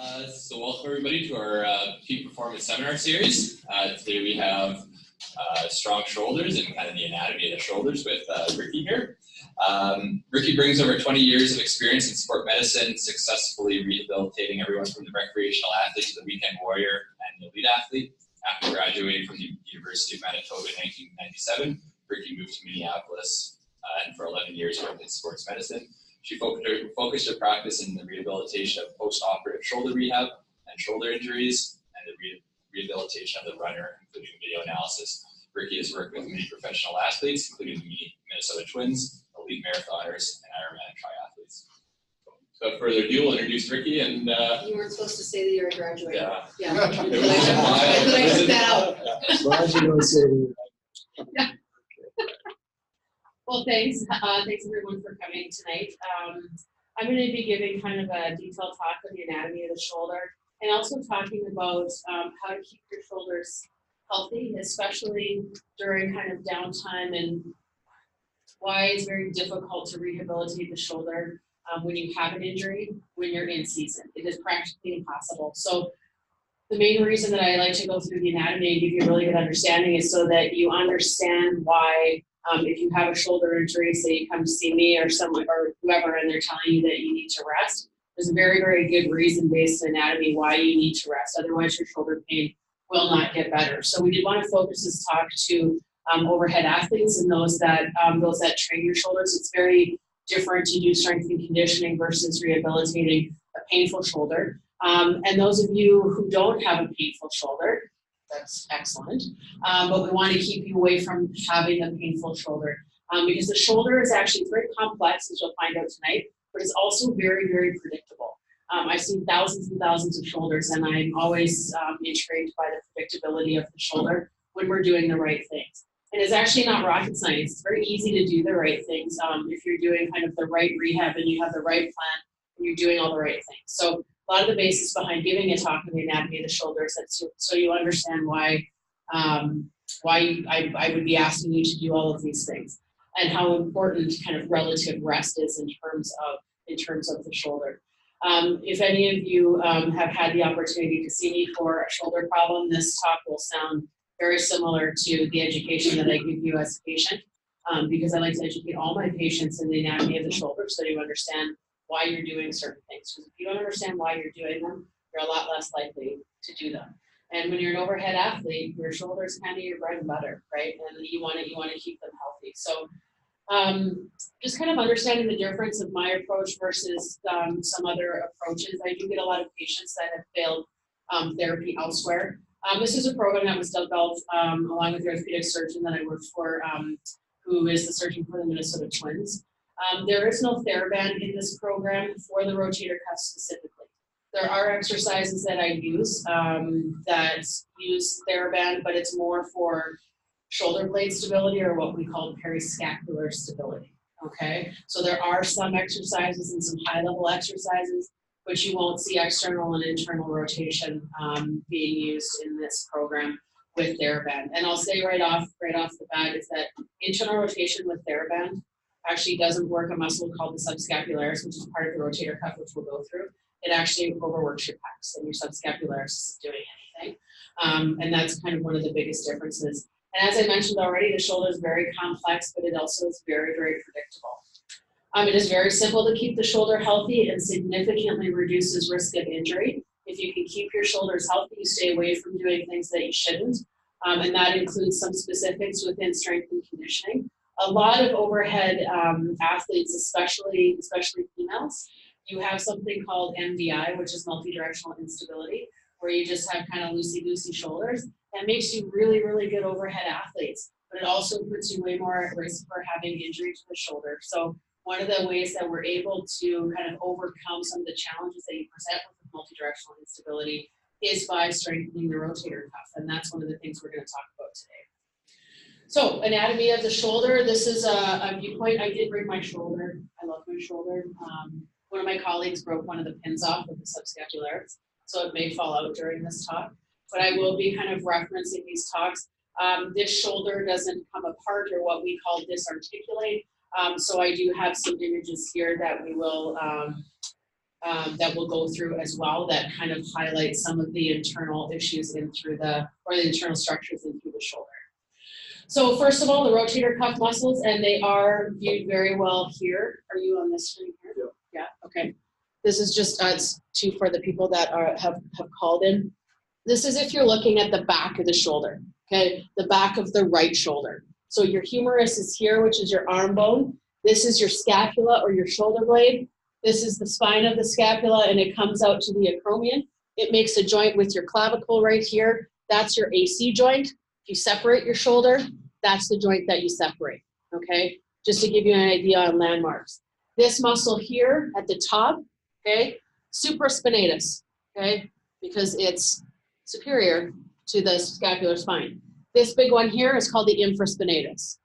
So welcome everybody to our peak performance seminar series. Today we have strong shoulders and kind of the anatomy of the shoulders with Rickie here. Rickie brings over 20 years of experience in sport medicine, successfully rehabilitating everyone from the recreational athlete to the weekend warrior and the elite athlete. After graduating from the University of Manitoba in 1997, Rickie moved to Minneapolis and for 11 years worked in sports medicine. She focused her practice in the rehabilitation of post-operative shoulder rehab and shoulder injuries, and the rehabilitation of the runner, including video analysis. Rickie has worked with many professional athletes, including the Minnesota Twins, elite marathoners, and Ironman triathletes. So without further ado, we'll introduce Rickie. And you weren't supposed to say that you're a graduate. Yeah. I took that out. As long as you don't say that. Well, thanks. Thanks everyone for coming tonight. I'm going to be giving kind of a detailed talk on the anatomy of the shoulder, and also talking about how to keep your shoulders healthy, especially during kind of downtime, and why it's very difficult to rehabilitate the shoulder when you have an injury when you're in season. It is practically impossible. So the main reason that I like to go through the anatomy and give you a really good understanding is so that you understand why if you have a shoulder injury, say you come to see me or someone or whoever, and they're telling you that you need to rest, there's a very, very good reason based on anatomy why you need to rest. Otherwise, your shoulder pain will not get better. So we did want to focus this talk to overhead athletes and those that train your shoulders. It's very different to do strength and conditioning versus rehabilitating a painful shoulder. And those of you who don't have a painful shoulder, that's excellent. But we want to keep you away from having a painful shoulder because the shoulder is actually very complex, as you'll find out tonight, but it's also very, very predictable. I've seen thousands and thousands of shoulders, and I'm always intrigued by the predictability of the shoulder when we're doing the right things. And it's actually not rocket science. It's very easy to do the right things if you're doing kind of the right rehab and you have the right plan and you're doing all the right things. So a lot of the basis behind giving a talk on the anatomy of the shoulders, so you understand why I would be asking you to do all of these things, and how important kind of relative rest is in terms of the shoulder. If any of you have had the opportunity to see me for a shoulder problem, this talk will sound very similar to the education that I give you as a patient, because I like to educate all my patients in the anatomy of the shoulder so you understand why you're doing certain things. Because if you don't understand why you're doing them, you're a lot less likely to do them. And when you're an overhead athlete, your shoulders kind of your bread and butter, right? And you want to keep them healthy. So just kind of understanding the difference of my approach versus some other approaches. I do get a lot of patients that have failed therapy elsewhere. This is a program that was developed along with the orthopedic surgeon that I worked for, who is the surgeon for the Minnesota Twins. There is no TheraBand in this program for the rotator cuff specifically. There are exercises that I use that use TheraBand, but it's more for shoulder blade stability, or what we call periscapular stability, okay? So there are some exercises and some high-level exercises, but you won't see external and internal rotation being used in this program with TheraBand. And I'll say right off the bat is that internal rotation with TheraBand actually doesn't work a muscle called the subscapularis, which is part of the rotator cuff, which we'll go through. It actually overworks your pecs, and your subscapularis isn't doing anything. And that's kind of one of the biggest differences. And as I mentioned already, the shoulder is very complex, but it also is very, very predictable. It is very simple to keep the shoulder healthy and significantly reduces risk of injury. If you can keep your shoulders healthy, you stay away from doing things that you shouldn't. And that includes some specifics within strength and conditioning. A lot of overhead athletes, especially females, you have something called MDI, which is multidirectional instability, where you just have kind of loosey-goosey shoulders. That makes you really, really good overhead athletes, but it also puts you way more at risk for having injury to the shoulder. So one of the ways that we're able to kind of overcome some of the challenges that you present with multidirectional instability is by strengthening the rotator cuff, and that's one of the things we're going to talk about today. So, anatomy of the shoulder. This is a viewpoint. I did break my shoulder. I love my shoulder. One of my colleagues broke one of the pins off of the subscapularis, so it may fall out during this talk. But I will be kind of referencing these talks. This shoulder doesn't come apart, or what we call disarticulate. So I do have some images here that we will that we'll go through as well that kind of highlight some of the internal issues in through the internal structures in through the shoulder. So first of all, the rotator cuff muscles, and they are viewed very well here. Are you on this screen here? Yeah. Yeah, okay. This is just for the people that have called in. This is if you're looking at the back of the shoulder, okay? The back of the right shoulder. So your humerus is here, which is your arm bone. This is your scapula or your shoulder blade. This is the spine of the scapula, and it comes out to the acromion. It makes a joint with your clavicle right here. That's your AC joint. If you separate your shoulder, that's the joint that you separate, okay? Just to give you an idea on landmarks. This muscle here at the top, okay, supraspinatus, okay, because it's superior to the scapular spine. This big one here is called the infraspinatus.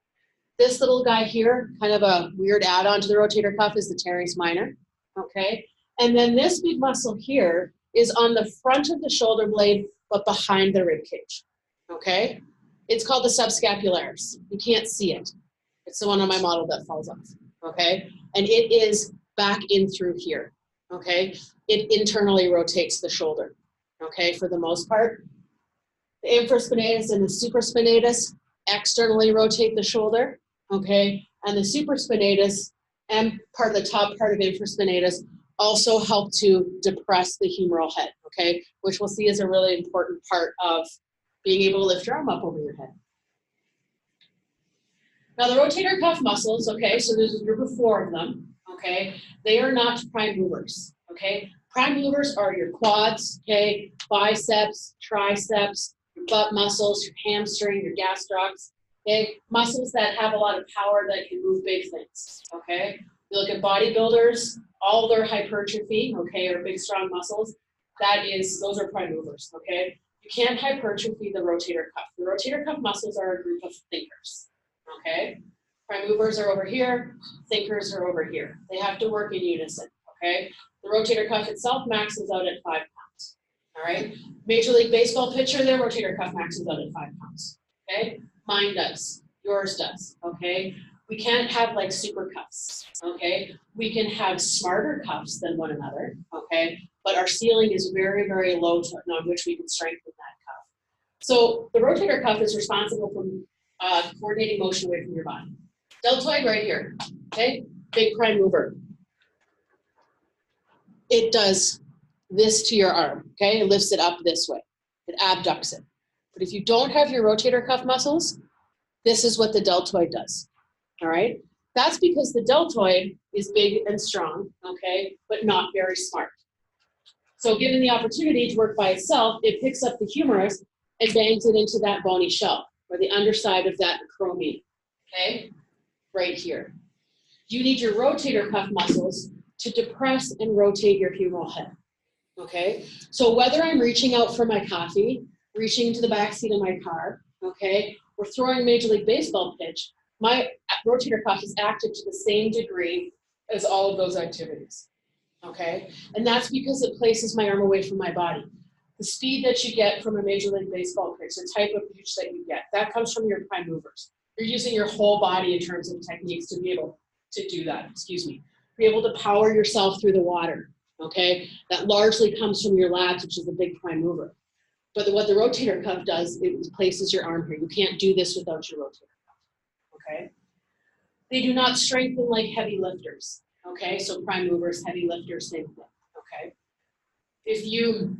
This little guy here, kind of a weird add-on to the rotator cuff, is the teres minor, okay? And then this big muscle here is on the front of the shoulder blade, but behind the rib cage, okay? It's called the subscapularis. You can't see it. It's the one on my model that falls off, okay? And it is back in through here, okay? It internally rotates the shoulder, okay, for the most part. The infraspinatus and the supraspinatus externally rotate the shoulder, okay? And the supraspinatus and part of the top part of infraspinatus also help to depress the humeral head, okay? Which we'll see is a really important part of being able to lift your arm up over your head. Now the rotator cuff muscles, okay, so there's a group of 4 of them, okay? They are not prime movers, okay? Prime movers are your quads, okay? Biceps, triceps, your butt muscles, your hamstring, your gastrocs, okay? Muscles that have a lot of power that can move big things, okay? You look at bodybuilders, all their hypertrophy, okay, or big strong muscles, those are prime movers, okay? You can't hypertrophy the rotator cuff. The rotator cuff muscles are a group of thinkers, okay? Prime movers are over here, thinkers are over here. They have to work in unison, okay? The rotator cuff itself maxes out at 5 pounds, all right? Major League Baseball pitcher, their rotator cuff maxes out at 5 pounds, okay? Mine does, yours does, okay? We can't have like super cuffs, okay? We can have smarter cuffs than one another, okay? But our ceiling is very, very low on which we can strengthen that cuff. So the rotator cuff is responsible for coordinating motion away from your body. Deltoid right here, okay? Big prime mover. It does this to your arm, okay? It lifts it up this way. It abducts it. But if you don't have your rotator cuff muscles, this is what the deltoid does, all right? That's because the deltoid is big and strong, okay, but not very smart. So given the opportunity to work by itself, it picks up the humerus and bangs it into that bony shell, or the underside of that acromion, okay? Right here. You need your rotator cuff muscles to depress and rotate your humeral head, okay? So whether I'm reaching out for my coffee, reaching into the back seat of my car, okay, or throwing a Major League Baseball pitch, my rotator cuff is active to the same degree as all of those activities, okay? And that's because it places my arm away from my body. The speed that you get from a Major League Baseball pitch, the type of pitch that you get, that comes from your prime movers. You're using your whole body in terms of techniques to be able to do that, be able to power yourself through the water, okay? That largely comes from your lats, which is a big prime mover. But what the rotator cuff does, it places your arm here. You can't do this without your rotator cuff, okay? They do not strengthen like heavy lifters, okay? So prime movers, heavy lifters, same thing, okay? If you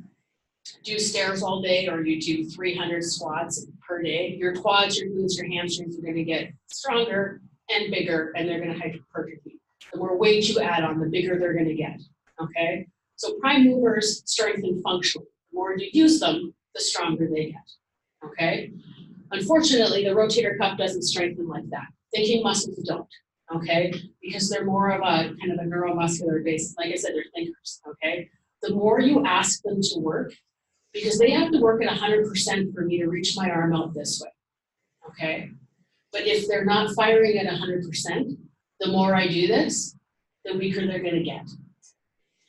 do stairs all day or you do 300 squats per day, your quads, your glutes, your hamstrings are gonna get stronger and bigger, and they're gonna hypertrophy. The more weight you add on, the bigger they're gonna get, okay? So prime movers strengthen functionally. The more you use them, the stronger they get, okay? Unfortunately, the rotator cuff doesn't strengthen like that. Thinking muscles don't, okay? Because they're more of a kind of a neuromuscular base. Like I said, they're thinkers, okay? The more you ask them to work, because they have to work at 100% for me to reach my arm out this way, okay? But if they're not firing at 100%, the more I do this, the weaker they're gonna get,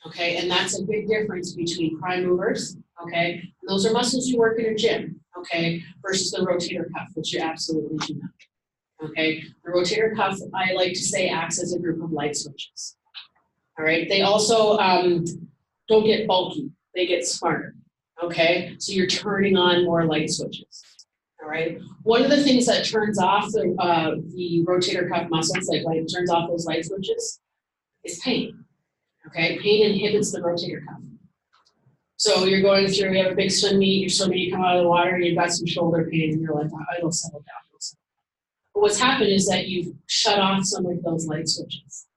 okay? And that's a big difference between prime movers, okay? And those are muscles you work in a gym, okay? Versus the rotator cuff, which you absolutely do not, okay? The rotator cuff, I like to say, acts as a group of light switches, all right? They also don't get bulky, they get smarter, okay? So you're turning on more light switches, all right? One of the things that turns off the rotator cuff muscles, like turns off those light switches, is pain, okay? Pain inhibits the rotator cuff. So you're going through, you have a big swim meet, you're swimming, you come out of the water, and you've got some shoulder pain, and you're like, oh, it'll settle down. But what's happened is that you've shut off some of those light switches,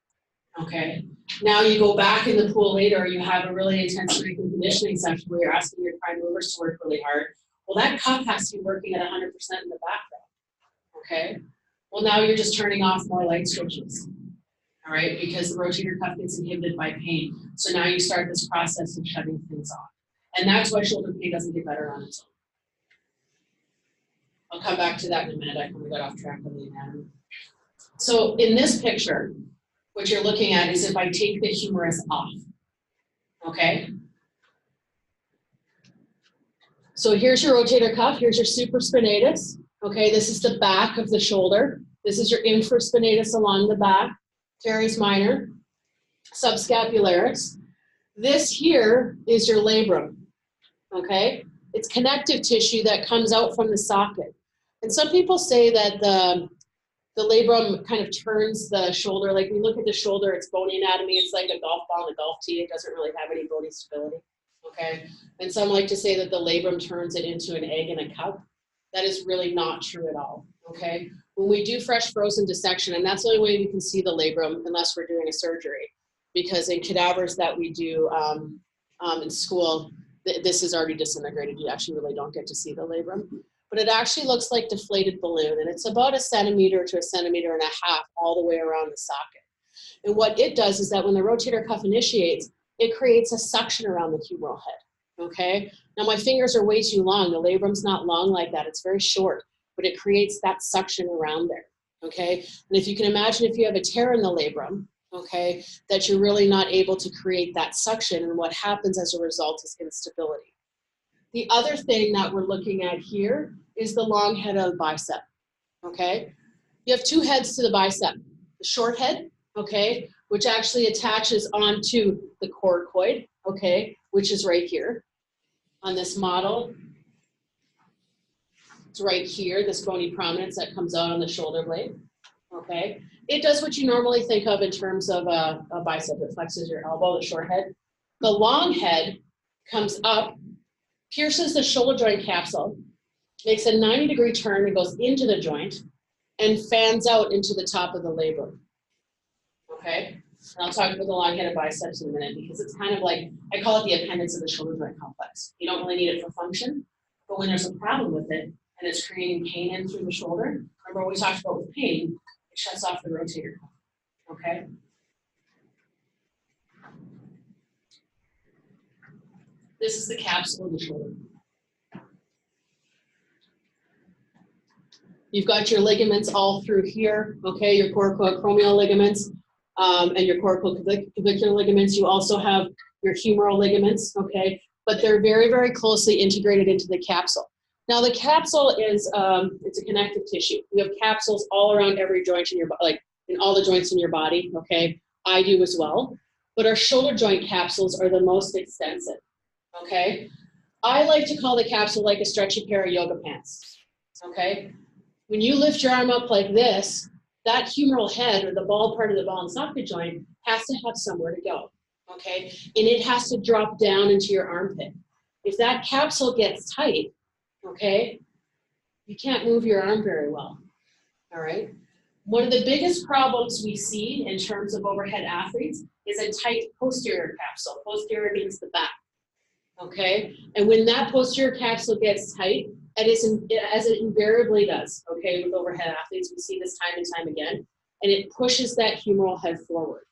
okay? Now you go back in the pool later, or you have a really intense strength and conditioning session where you're asking your prime movers to work really hard. Well, that cuff has to be working at 100% in the background, okay? Well, now you're just turning off more light switches, all right? Because the rotator cuff gets inhibited by pain. So now you start this process of shutting things off. And that's why shoulder pain doesn't get better on its own. I'll come back to that in a minute. I kind of got off track on the anatomy. So in this picture, what you're looking at is if I take the humerus off, okay? So here's your rotator cuff, here's your supraspinatus, okay? This is the back of the shoulder. This is your infraspinatus along the back, teres minor, subscapularis. This here is your labrum, okay? It's connective tissue that comes out from the socket. And some people say that the labrum kind of turns the shoulder. Like we look at the shoulder, it's bony anatomy. It's like a golf ball and a golf tee. It doesn't really have any bony stability, okay? And some like to say that the labrum turns it into an egg in a cup. That is really not true at all, okay? When we do fresh frozen dissection, and that's the only way we can see the labrum unless we're doing a surgery, because in cadavers that we do in school, this is already disintegrated. You actually really don't get to see the labrum. But it actually looks like deflated balloon, and it's about 1 centimeter to 1.5 centimeters all the way around the socket. And what it does is that when the rotator cuff initiates, it creates a suction around the humeral head, okay? Now my fingers are way too long. The labrum's not long like that. It's very short, but it creates that suction around there, okay? And if you can imagine if you have a tear in the labrum, okay, that you're really not able to create that suction, and what happens as a result is instability. The other thing that we're looking at here is the long head of the bicep, okay? You have 2 heads to the bicep. The short head, okay, which actually attaches onto the coracoid, okay, which is right here on this model. It's right here, this bony prominence that comes out on the shoulder blade, okay? It does what you normally think of in terms of a bicep. It flexes your elbow, the short head. The long head comes up, pierces the shoulder joint capsule, makes a 90-degree turn and goes into the joint and fans out into the top of the labrum, okay? And I'll talk about the long-headed biceps in a minute because it's kind of like, I call it the appendix of the shoulder joint complex. You don't really need it for function, but when there's a problem with it and it's creating pain in through the shoulder, remember what we talked about with pain, it shuts off the rotator cuff, okay? This is the capsule of the shoulder. You've got your ligaments all through here, okay, your coracoacromial ligaments and your coracoclavicular ligaments. You also have your humeral ligaments, okay, but they're very, very closely integrated into the capsule. Now the capsule is, it's a connective tissue. You have capsules all around every joint in your body, like in all the joints in your body, okay? I do as well, but our shoulder joint capsules are the most extensive, okay? I like to call the capsule like a stretchy pair of yoga pants, okay? When you lift your arm up like this, that humeral head or the ball part of the ball and socket joint has to have somewhere to go, okay? And it has to drop down into your armpit. If that capsule gets tight, okay, you can't move your arm very well, all right? One of the biggest problems we see in terms of overhead athletes is a tight posterior capsule. Posterior means the back, okay? And when that posterior capsule gets tight, as it invariably does, okay, with overhead athletes, we see this time and time again, and it pushes that humeral head forward,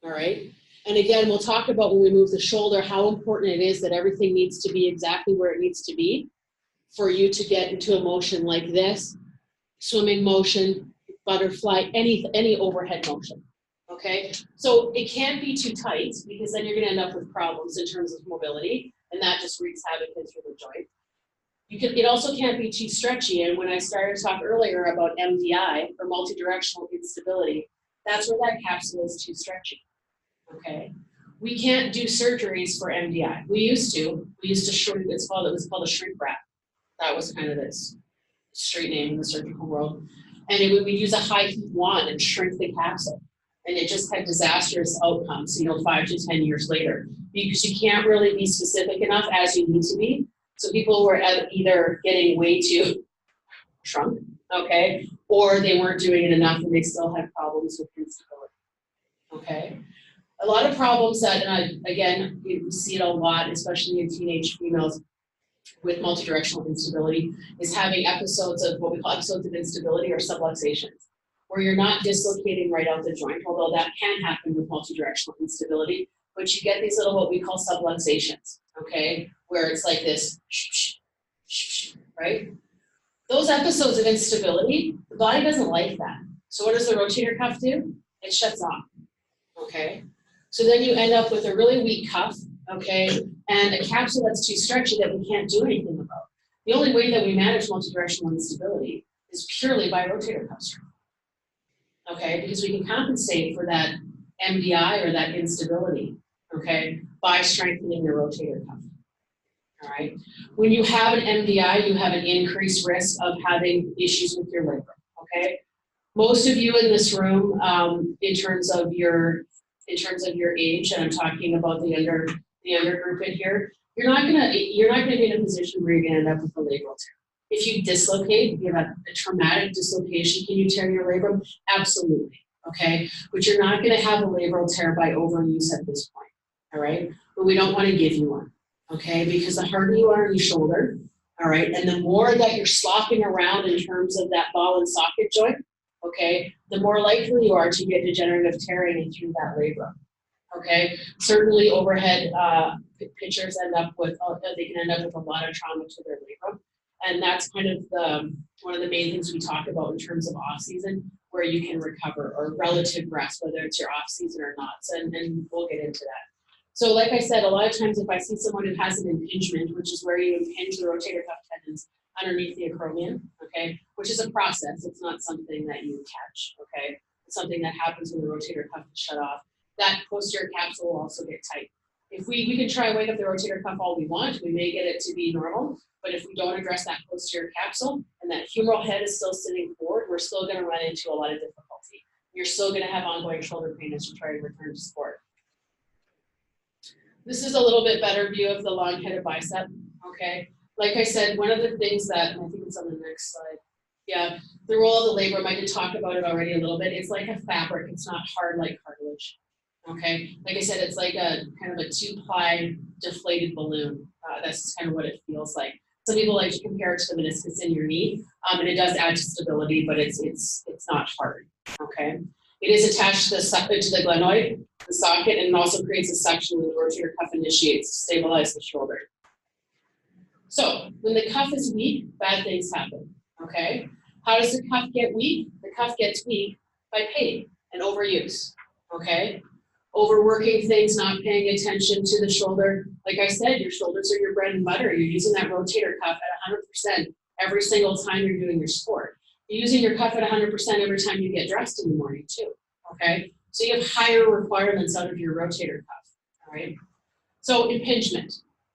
all right? And again, we'll talk about when we move the shoulder, how important it is that everything needs to be exactly where it needs to be for you to get into a motion like this, swimming motion, butterfly, any overhead motion, okay? So it can't be too tight because then you're gonna end up with problems in terms of mobility, and that just wreaks havoc through the joint. It also can't be too stretchy, and when I started to talk earlier about MDI, or multidirectional instability, that's where that capsule is too stretchy, okay? We can't do surgeries for MDI. We used to shrink, it was called a shrink wrap. That was kind of this street name in the surgical world. And we use a high heat wand and shrink the capsule. And it just had disastrous outcomes, 5 to 10 years later, because you can't really be specific enough as you need to be. So people were either getting way too shrunk, okay, or they weren't doing it enough and they still had problems with instability, okay? A lot of problems that, again, you see it a lot, especially in teenage females with multidirectional instability, is having episodes of what we call episodes of instability or subluxations, where you're not dislocating right out the joint, although that can happen with multidirectional instability, but you get these little what we call subluxations, okay, where it's like this, right? Those episodes of instability, the body doesn't like that. So what does the rotator cuff do? It shuts off, okay? So then you end up with a really weak cuff, okay, and a capsule that's too stretchy that we can't do anything about. The only way that we manage multidirectional instability is purely by rotator cuff strength, okay, because we can compensate for that MDI or that instability, okay, by strengthening your rotator cuff. All right. When you have an MDI, you have an increased risk of having issues with your labrum. Okay. Most of you in this room, in terms of your age, and I'm talking about the younger group in here, you're not gonna be in a position where you're gonna end up with a labral tear. If you dislocate, if you have a traumatic dislocation, can you tear your labrum? Absolutely. Okay. But you're not gonna have a labral tear by overuse at this point. All right. But we don't want to give you one. Okay, because the harder you are on your shoulder, all right, and the more that you're slopping around in terms of that ball and socket joint, okay, the more likely you are to get degenerative tearing through that labrum. Okay, certainly overhead pitchers end up with, they can end up with a lot of trauma to their labrum, and that's kind of one of the main things we talk about in terms of off season, where you can recover, or relative rest, whether it's your off season or not, and we'll get into that. So like I said, a lot of times if I see someone who has an impingement, which is where you impinge the rotator cuff tendons underneath the acromion, okay, which is a process, it's not something that you catch, okay, it's something that happens when the rotator cuff is shut off. That posterior capsule will also get tight. If we can try and wake up the rotator cuff all we want, we may get it to be normal, but if we don't address that posterior capsule and that humeral head is still sitting forward, we're still gonna run into a lot of difficulty. You're still gonna have ongoing shoulder pain as you try to return to sport. This is a little bit better view of the long-headed bicep, okay? Like I said, one of the things that, and I think it's on the next slide, yeah, the role of the labrum, I did talk about it already a little bit. It's like a fabric, it's not hard like cartilage, okay? Like I said, it's like a kind of a 2-ply deflated balloon. That's just kind of what it feels like. Some people like to compare it to the meniscus in your knee, and it does add to stability, but it's not hard, okay? It is attached to the glenoid, the socket, and it also creates a suction when the rotator cuff initiates to stabilize the shoulder. So when the cuff is weak, bad things happen, okay? How does the cuff get weak? The cuff gets weak by pain and overuse, okay? Overworking things, not paying attention to the shoulder. Like I said, your shoulders are your bread and butter. You're using that rotator cuff at 100% every single time you're doing your sport. You're using your cuff at 100% every time you get dressed in the morning too, okay? So you have higher requirements out of your rotator cuff, all right? So impingement.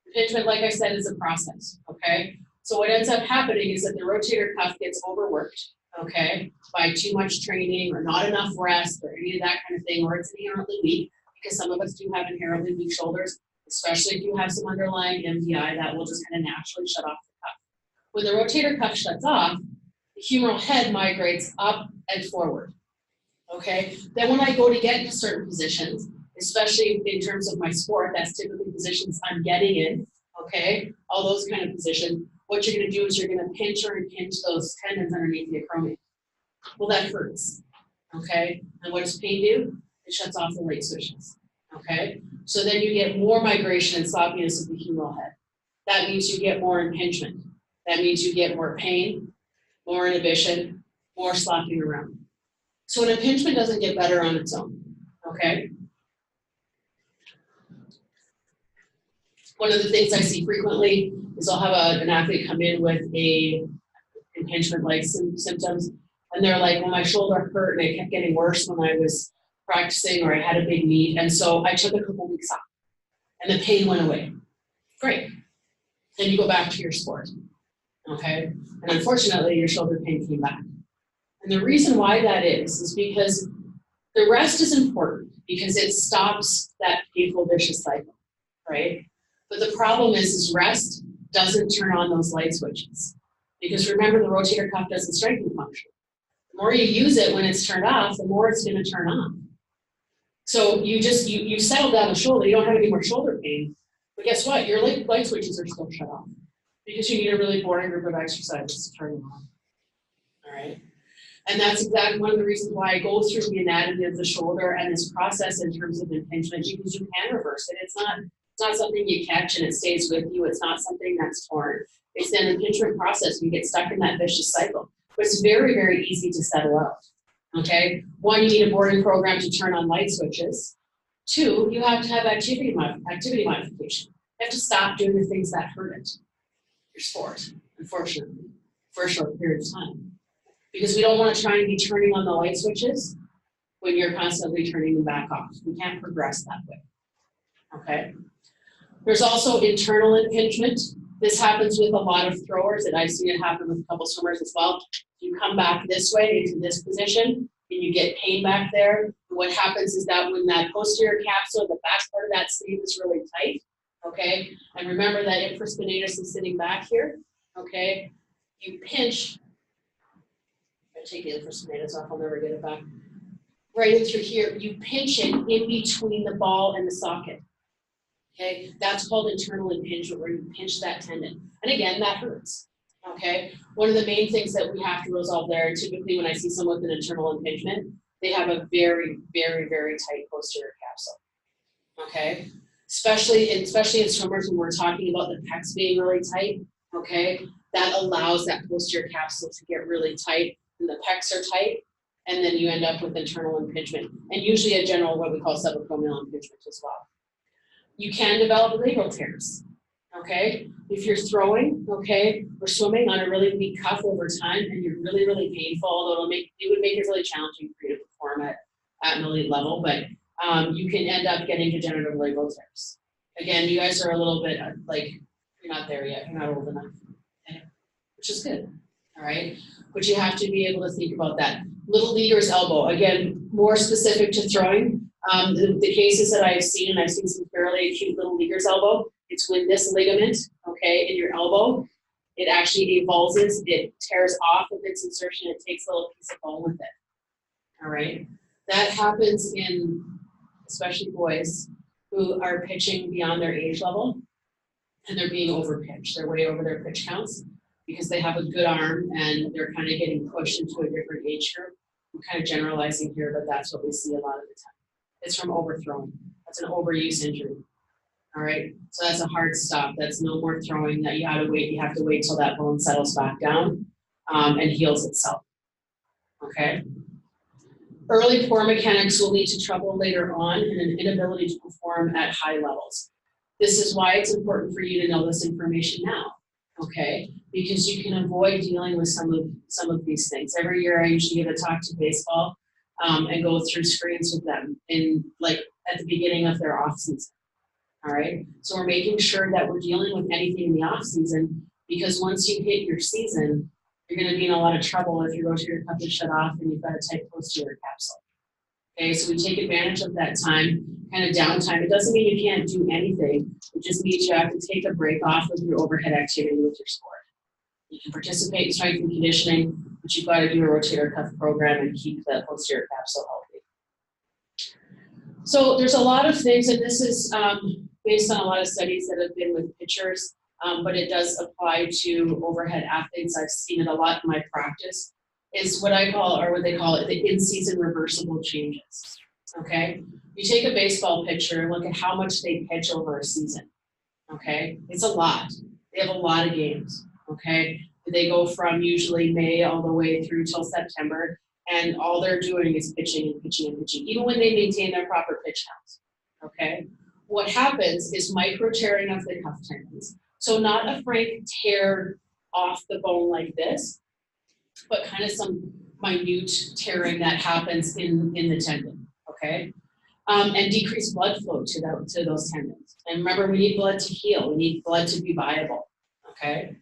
Impingement, like I said, is a process, okay? So what ends up happening is that the rotator cuff gets overworked, okay, by too much training or not enough rest or any of that kind of thing, or it's inherently weak, because some of us do have inherently weak shoulders, especially if you have some underlying MDI, that will just kind of naturally shut off the cuff. When the rotator cuff shuts off, the humeral head migrates up and forward, okay? Then when I go to get into certain positions, especially in terms of my sport, that's typically positions I'm getting in, okay? All those kind of positions, what you're gonna do is you're gonna pinch or impinge those tendons underneath the acromion. Well, that hurts, okay? And what does pain do? It shuts off the late switches, okay? So then you get more migration and sloppiness of the humeral head. That means you get more impingement. That means you get more pain, more inhibition, more slopping around. So an impingement doesn't get better on its own, okay? One of the things I see frequently is I'll have an athlete come in with a impingement-like symptoms, and they're like, well, my shoulder hurt and it kept getting worse when I was practicing or I had a big meet. And so I took a couple weeks off and the pain went away. Great. Then you go back to your sport. Okay. And unfortunately, your shoulder pain came back. And the reason why that is because the rest is important because it stops that painful vicious cycle, right? But the problem is rest doesn't turn on those light switches. Because remember, the rotator cuff doesn't strengthen function. The more you use it when it's turned off, the more it's going to turn on. So you settle down the shoulder, you don't have any more shoulder pain, but guess what? Your light switches are still shut off because you need a really boring group of exercises to turn them on. All right. And that's exactly one of the reasons why I go through the anatomy of the shoulder and this process in terms of impingement, because you can reverse it. It's not something you catch and it stays with you. It's not something that's torn. It's an impingement process. You get stuck in that vicious cycle. But it's very, very easy to settle out. Okay? One, you need a boarding program to turn on light switches. Two, you have to have activity modification. You have to stop doing the things that hurt it. Your sport, unfortunately, for a short period of time. Because we don't want to try and be turning on the light switches when you're constantly turning them back off. We can't progress that way. Okay? There's also internal impingement. This happens with a lot of throwers, and I've seen it happen with a couple swimmers as well. You come back this way into this position, and you get pain back there. What happens is that when that posterior capsule, the back part of that sleeve is really tight, okay? And remember that infraspinatus is sitting back here, okay? You pinch. I take the infraspinatus off, I'll never get it back. Right in through here, you pinch it in between the ball and the socket. Okay, that's called internal impingement, where you pinch that tendon. And again, that hurts. Okay, one of the main things that we have to resolve there, typically when I see someone with an internal impingement, they have a very, very, very tight posterior capsule. Okay, especially in swimmers when we're talking about the pecs being really tight. Okay, that allows that posterior capsule to get really tight, and the pecs are tight, and then you end up with internal impingement, and usually a general what we call subacromial impingement as well. You can develop labral tears, okay? If you're throwing, okay, or swimming on a really weak cuff over time and you're really, really painful, although it would make it really challenging for you to perform at an elite level, but you can end up getting degenerative labral tears. Again, you guys are a little bit like, you're not there yet, you're not old enough, okay? Which is good, all right? But you have to be able to think about that. Little leaguer's elbow, again, more specific to throwing. The cases that I've seen, and I've seen some fairly acute little leaguer's elbow, it's when this ligament, okay, in your elbow, it actually avulses, it tears off of its insertion, it takes a little piece of bone with it, all right? That happens in, especially boys, who are pitching beyond their age level, and they're being overpitched. They're way over their pitch counts because they have a good arm, and they're kind of getting pushed into a different age group. I'm kind of generalizing here, but that's what we see a lot of the time. It's from overthrowing. That's an overuse injury. All right, so that's a hard stop. That's no more throwing. That you gotta wait. You have to wait till that bone settles back down and heals itself. Okay. Early poor mechanics will lead to trouble later on and an inability to perform at high levels. This is why it's important for you to know this information now. Okay, because you can avoid dealing with some of these things. Every year, I usually give a talk to baseball. And go through screens with them at the beginning of their off season. All right. So we're making sure that we're dealing with anything in the off season, because once you hit your season, you're going to be in a lot of trouble if your rotator cuff is shut off and you've got a tight posterior capsule. Okay. So we take advantage of that time, kind of downtime. It doesn't mean you can't do anything. It just means you have to take a break off of your overhead activity with your sport. You can participate in strength and conditioning, but you've got to do a rotator cuff program and keep that posterior capsule healthy. So there's a lot of things, and this is based on a lot of studies that have been with pitchers, but it does apply to overhead athletes. I've seen it a lot in my practice, is what I call, or what they call it, the in-season reversible changes, okay? You take a baseball pitcher and look at how much they pitch over a season, okay? It's a lot. They have a lot of games. Okay, they go from usually May all the way through till September, and all they're doing is pitching and pitching and pitching, even when they maintain their proper pitch counts. Okay, what happens is micro tearing of the cuff tendons. So not a frank tear off the bone like this, but kind of some minute tearing that happens in the tendon. okay? And decrease blood flow to those tendons. And remember, we need blood to heal. We need blood to be viable, okay?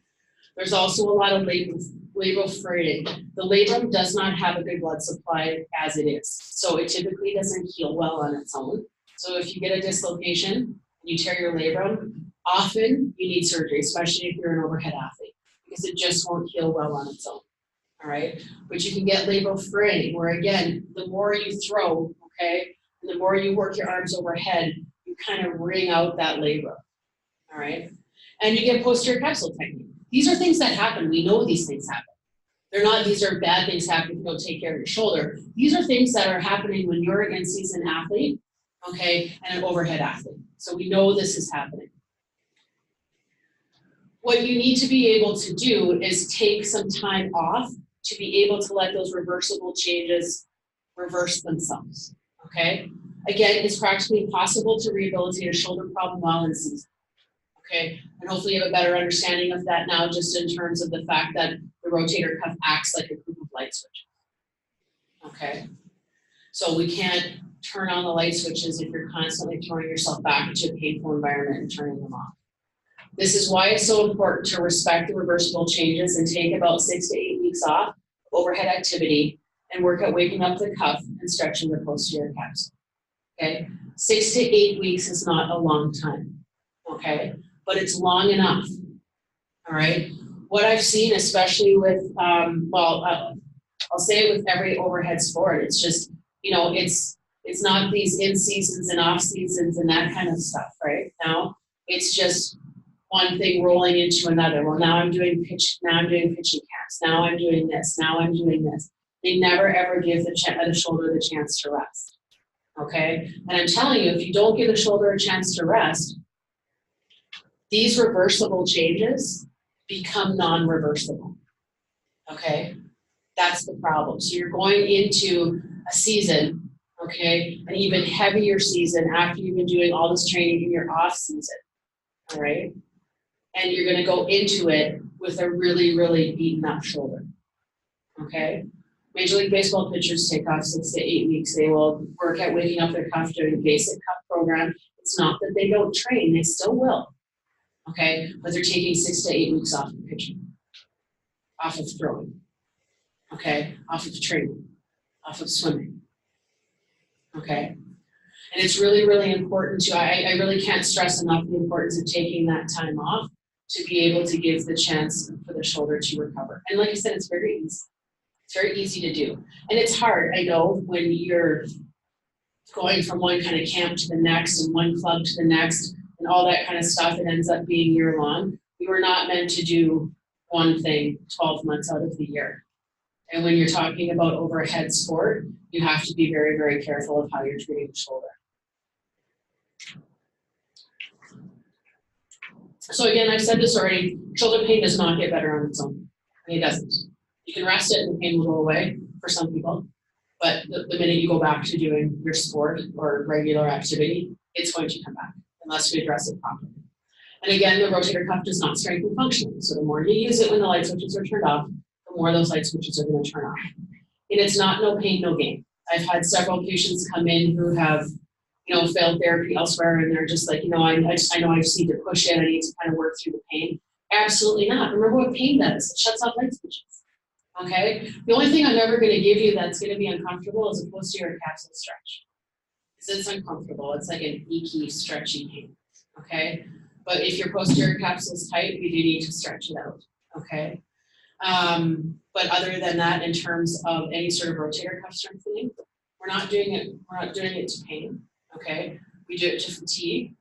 There's also a lot of labral fraying. The labrum does not have a good blood supply as it is. So it typically doesn't heal well on its own. So if you get a dislocation, you tear your labrum, often you need surgery, especially if you're an overhead athlete, because it just won't heal well on its own, all right? But you can get labral fraying, where again, the more you throw, okay, and the more you work your arms overhead, you kind of wring out that labrum, all right? And you get posterior capsule technique. These are things that happen. We know these things happen. These are bad things happening if you don't take care of your shoulder. These are things that are happening when you're an in-season athlete, okay, and an overhead athlete. So we know this is happening. What you need to be able to do is take some time off to be able to let those reversible changes reverse themselves, okay? Again, it's practically impossible to rehabilitate a shoulder problem while in season, okay? And hopefully you have a better understanding of that now, just in terms of the fact that the rotator cuff acts like a group of light switches, okay? So we can't turn on the light switches if you're constantly throwing yourself back into a painful environment and turning them off. This is why it's so important to respect the reversible changes and take about 6 to 8 weeks off of overhead activity and work at waking up the cuff and stretching the posterior capsule, okay? 6 to 8 weeks is not a long time, okay? But it's long enough, all right? What I've seen, especially with, I'll say it with every overhead sport, it's just, it's not these in seasons and off seasons and that kind of stuff, right? Now, it's just one thing rolling into another. Well, now I'm doing pitching camps. Now I'm doing this. Now I'm doing this. They never ever give the shoulder the chance to rest, okay? And I'm telling you, if you don't give the shoulder a chance to rest, these reversible changes become non-reversible, okay? That's the problem. So you're going into a season, okay, an even heavier season after you've been doing all this training in your off season, all right? And you're gonna go into it with a really, really beaten up shoulder, okay? Major League Baseball pitchers take off 6 to 8 weeks. They will work at waking up their cuff doing a basic cuff program. It's not that they don't train, they still will, okay? But they're taking 6 to 8 weeks off of pitching, off of throwing, okay? Off of training, off of swimming, okay? And it's really, really important to, I really can't stress enough the importance of taking that time off to be able to give the chance for the shoulder to recover. And like I said, it's very easy. It's very easy to do. And it's hard, I know, when you're going from one kind of camp to the next and one club to the next and all that kind of stuff. It ends up being year long. We were not meant to do one thing 12 months out of the year. And when you're talking about overhead sport, you have to be very, very careful of how you're treating the shoulder. So again, I've said this already, shoulder pain does not get better on its own. It doesn't. You can rest it and the pain will go away for some people, but the minute you go back to doing your sport or regular activity, it's going to come back unless we address it properly. And again, the rotator cuff does not strengthen functionally. So the more you use it when the light switches are turned off, the more those light switches are going to turn off. And it's not no pain, no gain. I've had several patients come in who have, failed therapy elsewhere, and they're just like, I know I just need to push in, I need to kind of work through the pain. Absolutely not. Remember what pain does. It shuts off light switches. Okay? The only thing I'm ever going to give you that's going to be uncomfortable is a posterior capsule stretch. Because it's uncomfortable. It's like an achy, stretchy pain. Okay? But if your posterior capsule is tight, we do need to stretch it out. Okay? But other than that, in terms of any sort of rotator cuff strengthening, we're not doing it to pain. Okay? We do it to fatigue.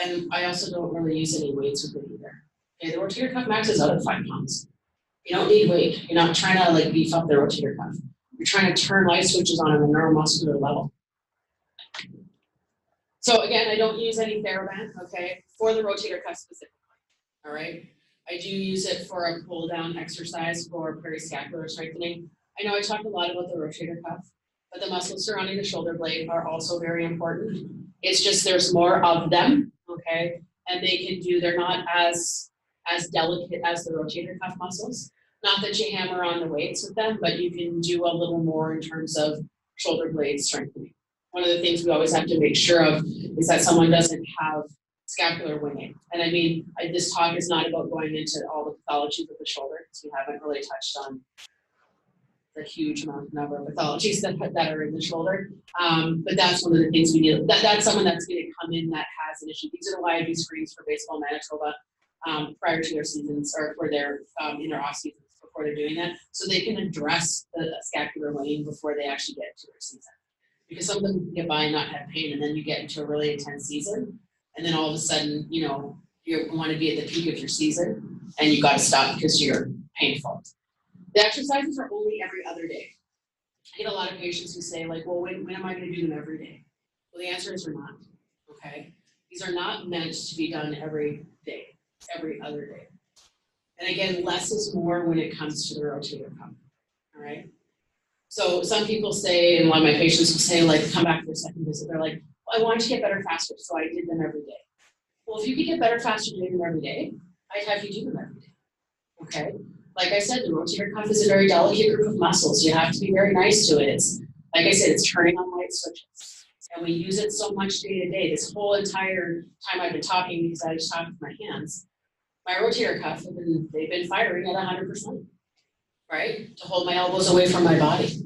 And I also don't really use any weights with it either. Okay, the rotator cuff max is out at 5 pounds. You don't need weight. You're not trying to beef up the rotator cuff. You're trying to turn light switches on a neuromuscular level. So again, I don't use any TheraBand, okay, for the rotator cuff specifically. All right. I do use it for a pull down exercise for periscapular strengthening. I know I talked a lot about the rotator cuff, but the muscles surrounding the shoulder blade are also very important. It's just there's more of them, okay, and they're not as delicate as the rotator cuff muscles. Not that you hammer on the weights with them, but you can do a little more in terms of shoulder blade strengthening, one of the things we always have to make sure of is that someone doesn't have scapular winging. And I mean, this talk is not about going into all the pathologies of the shoulder, because we haven't really touched on the huge number of pathologies that are in the shoulder. But that's one of the things we need. That's someone that's going to come in that has an issue. These are the why I do screens for baseball Manitoba prior to their seasons, or for their in their off seasons before they're doing that, so they can address the scapular winging before they actually get to their season. Because some of them can get by and not have pain, and then you get into a really intense season, and then all of a sudden, you know, you want to be at the peak of your season, and you got to stop because you're painful. The exercises are only every other day. I get a lot of patients who say, like, well, when am I going to do them every day? Well, the answer is they're not, okay? These are not meant to be done every day, every other day. And again, less is more when it comes to the rotator cuff, all right? So some people say, and a lot of my patients will say, like, come back for a second visit. They're like, well, I wanted to get better faster, so I did them every day. Well, if you could get better faster doing them every day, I'd have you do them every day, okay? Like I said, the rotator cuff is a very delicate group of muscles. You have to be very nice to it. It's, like I said, it's turning on light switches. And we use it so much day to day. This whole entire time I've been talking, because I just talk with my hands, my rotator cuff, they've been firing at 100%, right? To hold my elbows away from my body.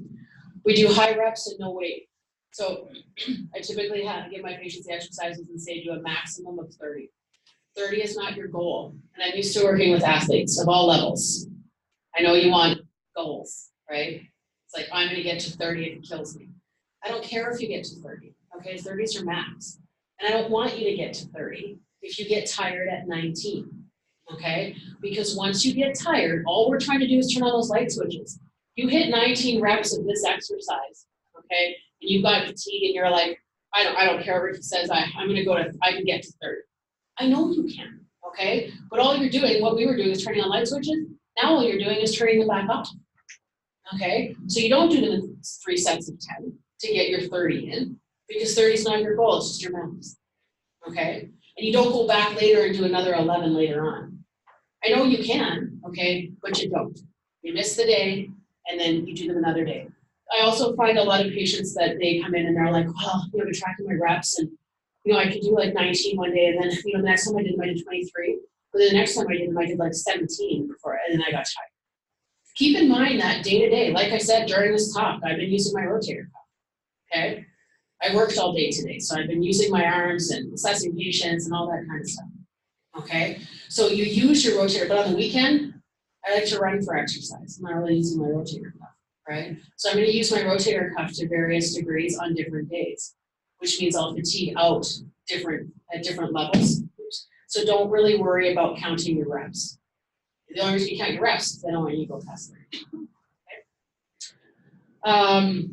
We do high reps and no weight. So I typically give my patients the exercises and say do a maximum of 30. 30 is not your goal. And I'm used to working with athletes of all levels. I know you want goals, right? It's like, I'm going to get to 30 if it kills me. I don't care if you get to 30, okay? 30 is your max. And I don't want you to get to 30 if you get tired at 19, okay? Because once you get tired, all we're trying to do is turn on those light switches. You hit 19 reps of this exercise, okay? And you've got fatigue and you're like, I don't care what Rickie says, I can get to 30. I know you can, okay? But all you're doing, what we were doing is turning on light switches. Now all you're doing is turning them back off, okay? So you don't do them in 3 sets of 10 to get your 30 in, because 30 is not your goal, it's just your max, okay? And you don't go back later and do another 11 later on. I know you can, okay, but you don't. You miss the day, and then you do them another day. I also find a lot of patients that they come in and they're like, well, I've been tracking my reps, and I could do like 19 one day, and then the next time I did them, I did 23. But then the next time I did them, I did like 17 before, and then I got tired. Keep in mind that day to day, like I said during this talk, I've been using my rotator cuff, okay? I worked all day today, so I've been using my arms and assessing patients and all that kind of stuff, okay? So you use your rotator, but on the weekend, I like to run for exercise. I'm not really using my rotator cuff, right? So I'm going to use my rotator cuff to various degrees on different days, which means I'll fatigue out at different levels. So don't really worry about counting your reps. The only reason you count your reps is I don't want you to go past 30. Okay?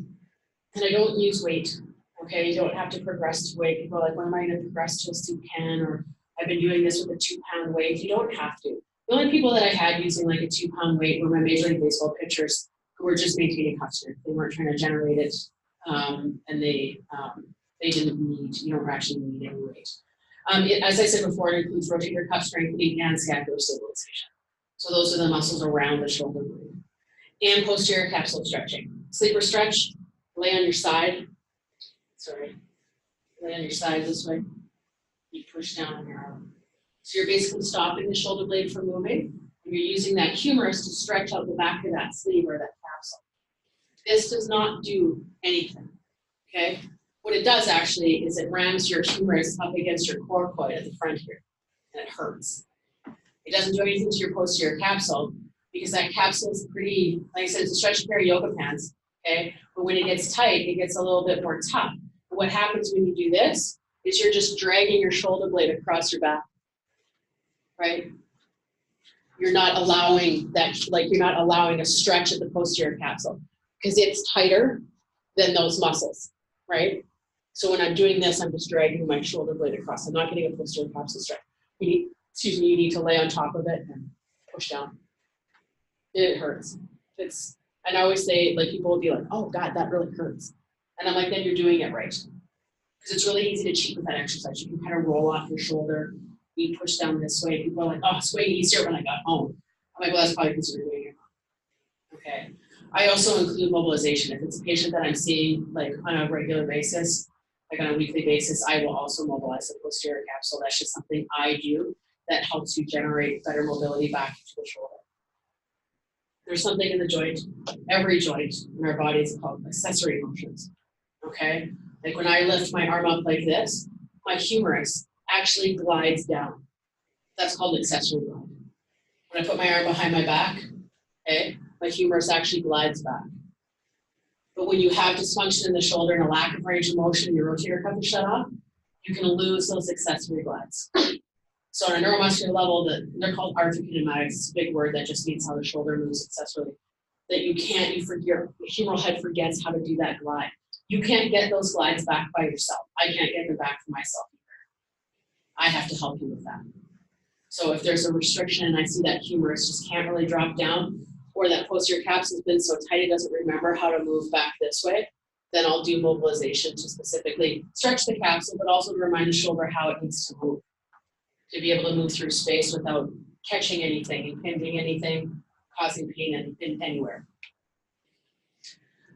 And I don't use weight. Okay, you don't have to progress to weight. People are like, when am I going to progress to a soup can? Or I've been doing this with a 2-pound weight. You don't have to. The only people that I had using like a 2-pound weight were my Major League Baseball pitchers who were just maintaining cuff strength. They weren't trying to generate it, and they didn't need, you don't actually need any weight. As I said before, it includes rotator cuff strengthening and scapular stabilization. So those are the muscles around the shoulder blade. And posterior capsule stretching. Sleeper stretch, lay on your side. Sorry, lay on your side this way. You push down on your arm. So you're basically stopping the shoulder blade from moving, and you're using that humerus to stretch out the back of that sleeve or that capsule. This does not do anything, okay? What it does actually is it rams your humerus up against your coracoid at the front here, and it hurts. It doesn't do anything to your posterior capsule, because that capsule is pretty, like I said, it's a stretchy pair of yoga pants, okay? But when it gets tight, it gets a little bit more tough. And what happens when you do this is you're just dragging your shoulder blade across your back, right? You're not allowing that, like you're not allowing a stretch of the posterior capsule, because it's tighter than those muscles, right? So when I'm doing this, I'm just dragging my shoulder blade across. I'm not getting a posterior capsule stretch. You need to lay on top of it and push down. It hurts. And I always say, like, people will be like, oh God, that really hurts. And I'm like, then you're doing it right. Because it's really easy to cheat with that exercise. You can kind of roll off your shoulder, you push down this way. People are like, oh, it's way easier when I got home. I'm like, well, that's probably because you're doing it wrong. okay? I also include mobilization. If it's a patient that I'm seeing like on a regular basis, like on a weekly basis, I will also mobilize the posterior capsule. That's just something I do that helps you generate better mobility back into the shoulder. There's something in the joint, every joint in our body is called accessory motions, okay? Like when I lift my arm up like this, my humerus actually glides down. That's called accessory glide. When I put my arm behind my back, okay, my humerus actually glides back. But when you have dysfunction in the shoulder and a lack of range of motion, your rotator cuff is shut off, you can lose those accessory glides. So on a neuromuscular level, they're called arthrokinematics. It's a big word that just means how the shoulder moves accessorily. That you can't, your humeral head forgets how to do that glide. You can't get those glides back by yourself. I can't get them back for myself either. I have to help you with that. So if there's a restriction and I see that humerus just can't really drop down, or that posterior capsule has been so tight it doesn't remember how to move back this way, then I'll do mobilization to specifically stretch the capsule, but also to remind the shoulder how it needs to move, to be able to move through space without catching anything, impinging anything, causing pain anywhere.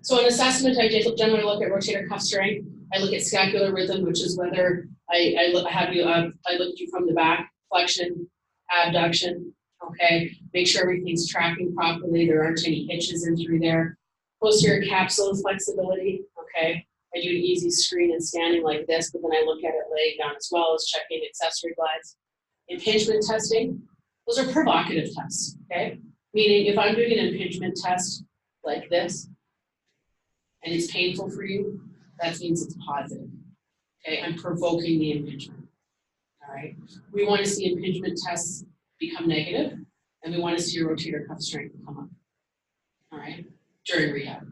So in assessment, I generally look at rotator cuff strength. I look at scapular rhythm, which is whether I look at you from the back, flexion, abduction, okay? Make sure everything's tracking properly. There aren't any hitches in through there. Posterior capsule flexibility, okay? I do an easy screen and standing like this, but then I look at it laying down as well as checking accessory glides. Impingement testing, those are provocative tests, okay? Meaning if I'm doing an impingement test like this, and it's painful for you, that means it's positive, okay? I'm provoking the impingement, all right? We want to see impingement tests become negative, and we want to see your rotator cuff strength come up, all right, during rehab.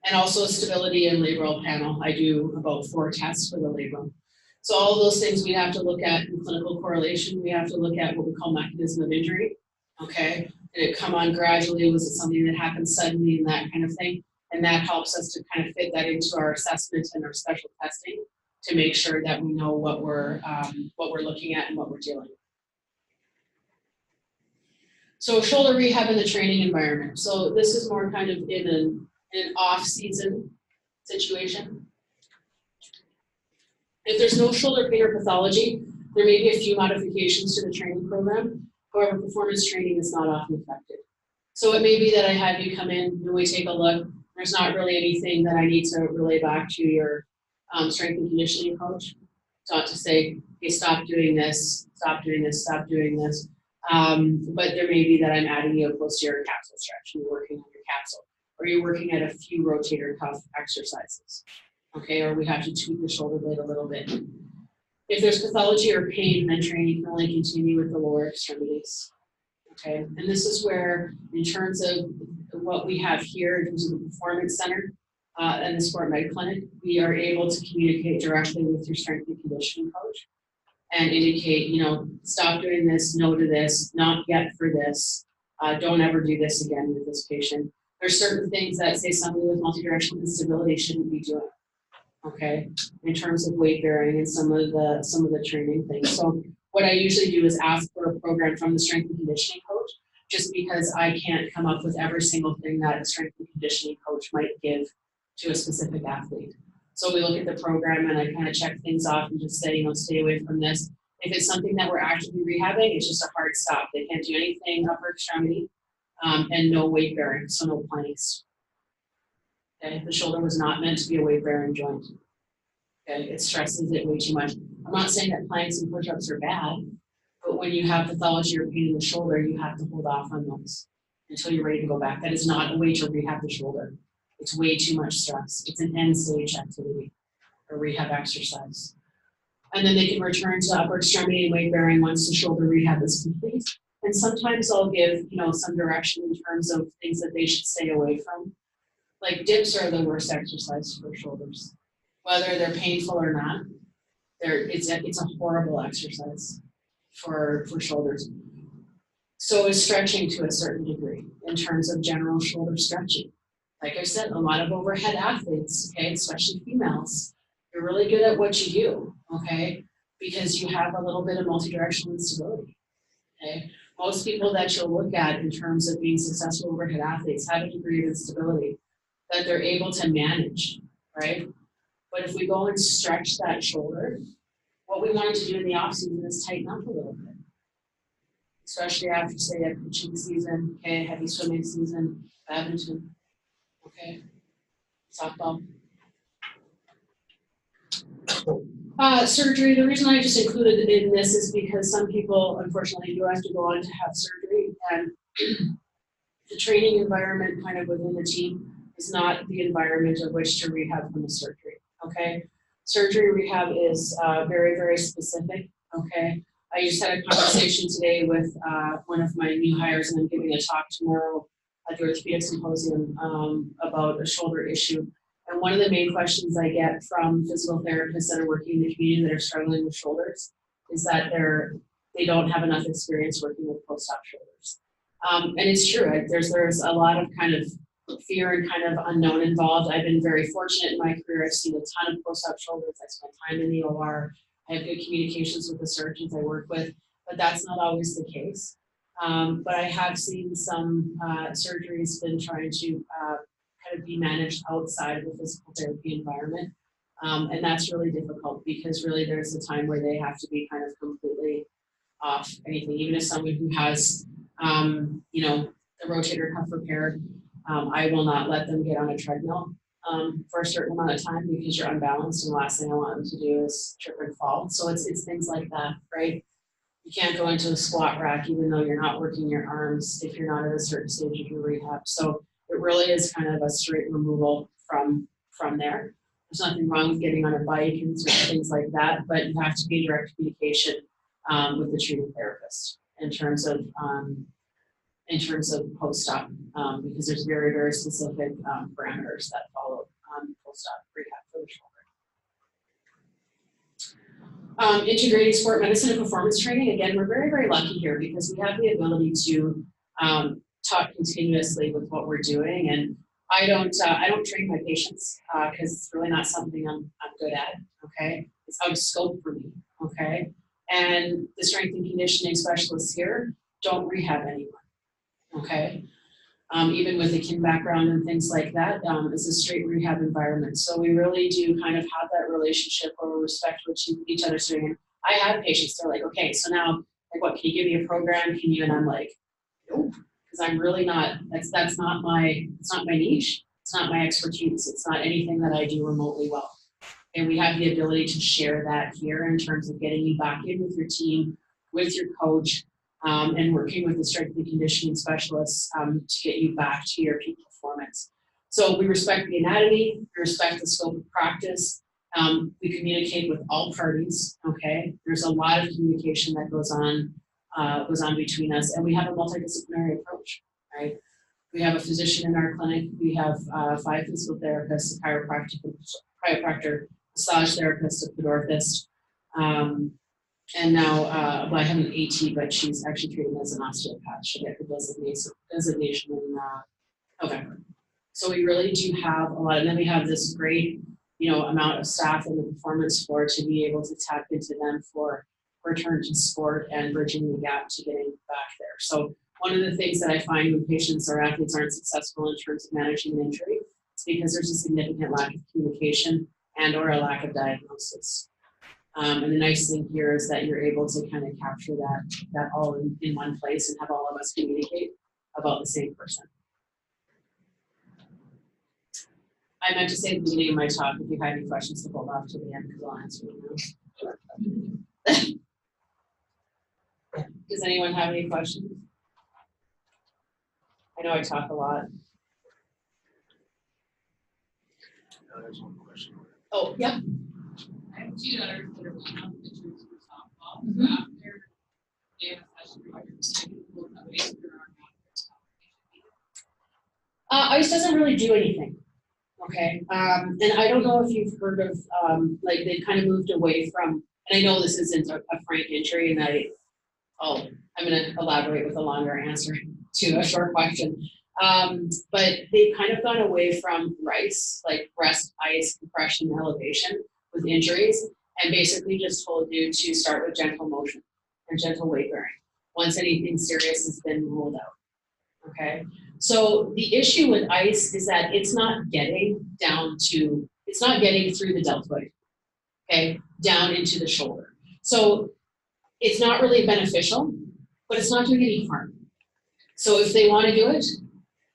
And also stability and labral panel. I do about 4 tests for the labral. So all of those things we have to look at in clinical correlation. We have to look at what we call mechanism of injury, okay? Did it come on gradually? Was it something that happened suddenly and that kind of thing? And that helps us to kind of fit that into our assessment and our special testing to make sure that we know what we're looking at and what we're dealing with. So shoulder rehab in the training environment. So this is more kind of in an off-season situation. If there's no shoulder pain or pathology, there may be a few modifications to the training program. However, performance training is not often affected. So it may be that I have you come in and we take a look. There's not really anything that I need to relay back to your strength and conditioning coach. Not to say, hey, stop doing this, stop doing this, stop doing this. But there may be that I'm adding you a posterior capsule stretch. You're working on your capsule. Or you're working at a few rotator cuff exercises. Okay, or we have to tweak the shoulder blade a little bit. If there's pathology or pain, then training can only continue with the lower extremities. Okay, and this is where, in terms of what we have here, in terms of the performance center and the sport med clinic, we are able to communicate directly with your strength and conditioning coach and indicate, you know, stop doing this, no to this, not yet for this, don't ever do this again with this patient. There's certain things that, say, somebody with multidirectional instability shouldn't be doing. Okay, in terms of weight bearing and some of the training things. So what I usually do is ask for a program from the strength and conditioning coach, just because I can't come up with every single thing that a strength and conditioning coach might give to a specific athlete. So we look at the program and I kind of check things off and just say, you know, stay away from this. If it's something that we're actively rehabbing, it's just a hard stop. They can't do anything upper extremity and no weight bearing, so no planks. Okay, the shoulder was not meant to be a weight-bearing joint. Okay, it stresses it way too much. I'm not saying that planks and push-ups are bad, but when you have pathology or pain in the shoulder, you have to hold off on those until you're ready to go back. That is not a way to rehab the shoulder. It's way too much stress. It's an end-stage activity or rehab exercise. And then they can return to upper extremity and weight-bearing once the shoulder rehab is complete. And sometimes I'll give, you know, some direction in terms of things that they should stay away from. Like dips are the worst exercise for shoulders. Whether they're painful or not, it's a horrible exercise for shoulders. So is stretching to a certain degree in terms of general shoulder stretching. Like I said, a lot of overhead athletes, okay, especially females, you're really good at what you do, okay, because you have a little bit of multidirectional instability, okay. Most people that you'll look at in terms of being successful overhead athletes have a degree of instability that they're able to manage, right? But if we go and stretch that shoulder, what we want to do in the off season is tighten up a little bit. Especially after, say, a pitching season, okay, heavy swimming season, badminton, okay, softball. Surgery, the reason I just included it in this is because some people, unfortunately, do have to go on to have surgery, and the training environment kind of within the team is not the environment of which to rehab from a surgery, okay? Surgery rehab is very, very specific, okay? I just had a conversation today with one of my new hires, and I'm giving a talk tomorrow at the Orthopedic Symposium about a shoulder issue. And one of the main questions I get from physical therapists that are working in the community that are struggling with shoulders is that they don't have enough experience working with post-op shoulders. And it's true, there's a lot of kind of fear and kind of unknown involved. I've been very fortunate in my career. I've seen a ton of post-op shoulders. I spent time in the OR. I have good communications with the surgeons I work with, but that's not always the case. But I have seen some surgeries been trying to kind of be managed outside of the physical therapy environment. And that's really difficult because really there's a time where they have to be kind of completely off anything. Even if someone who has, you know, the rotator cuff repaired, I will not let them get on a treadmill for a certain amount of time because you're unbalanced, and the last thing I want them to do is trip and fall. So it's things like that, right? You can't go into a squat rack even though you're not working your arms if you're not at a certain stage of your rehab. So it really is kind of a straight removal from there. There's nothing wrong with getting on a bike and certain things like that, but you have to be in direct communication with the treating therapist in terms of post-op, because there's very, very specific parameters that follow post-op rehab for the shoulder. Integrating sport medicine and performance training, again, we're very, very lucky here because we have the ability to talk continuously with what we're doing, and I don't train my patients because it's really not something I'm good at, okay? It's out of scope for me, okay? And the strength and conditioning specialists here don't rehab anyone. Okay, even with a kin background and things like that, it's a straight rehab environment. So we really do kind of have that relationship where we respect what each other's doing. And I have patients, they're like, okay, so now, like, what, can you give me a program? Can you? And I'm like, nope, because I'm really not, it's not my niche. It's not my expertise. It's not anything that I do remotely well. And we have the ability to share that here in terms of getting you back in with your team, with your coach, and working with the strength and conditioning specialists to get you back to your peak performance. So we respect the anatomy, we respect the scope of practice, we communicate with all parties, okay? There's a lot of communication that goes on between us, and we have a multidisciplinary approach, right? We have a physician in our clinic, we have 5 physical therapists, a chiropractor, massage therapist, a podorthist, and now, well, I have an AT, but she's actually treating as an osteopath. She'll get the designation in November. So we really do have a lot, and then we have this great, amount of staff in the performance floor to be able to tap into them for return to sport and bridging the gap to getting back there. So one of the things that I find when patients or athletes aren't successful in terms of managing an injury is because there's a significant lack of communication and or a lack of diagnosis. And the nice thing here is that you're able to kind of capture that all in one place and have all of us communicate about the same person. I meant to say at the beginning of my talk, if you had any questions, to hold off to the end because I'll answer them now. Does anyone have any questions? I know I talk a lot. There's one question. Oh, yeah. I have 2 daughters that are playing on pitchers for softball. Mm-hmm. So after they have a session where you're saying we'll come in for our ICE doesn't really do anything. Okay. And I don't know if you've heard of, like, they've kind of moved away from, and I know this isn't a frank injury, and I'm going to elaborate with a longer answer to a short question. But they've kind of gone away from RICE, like rest, ice, compression, elevation with injuries, and basically just told you to start with gentle motion and gentle weight bearing. once anything serious has been ruled out, okay? So the issue with ice is that it's not getting through the deltoid, okay, down into the shoulder. So it's not really beneficial, but it's not doing any harm. So if they want to do it,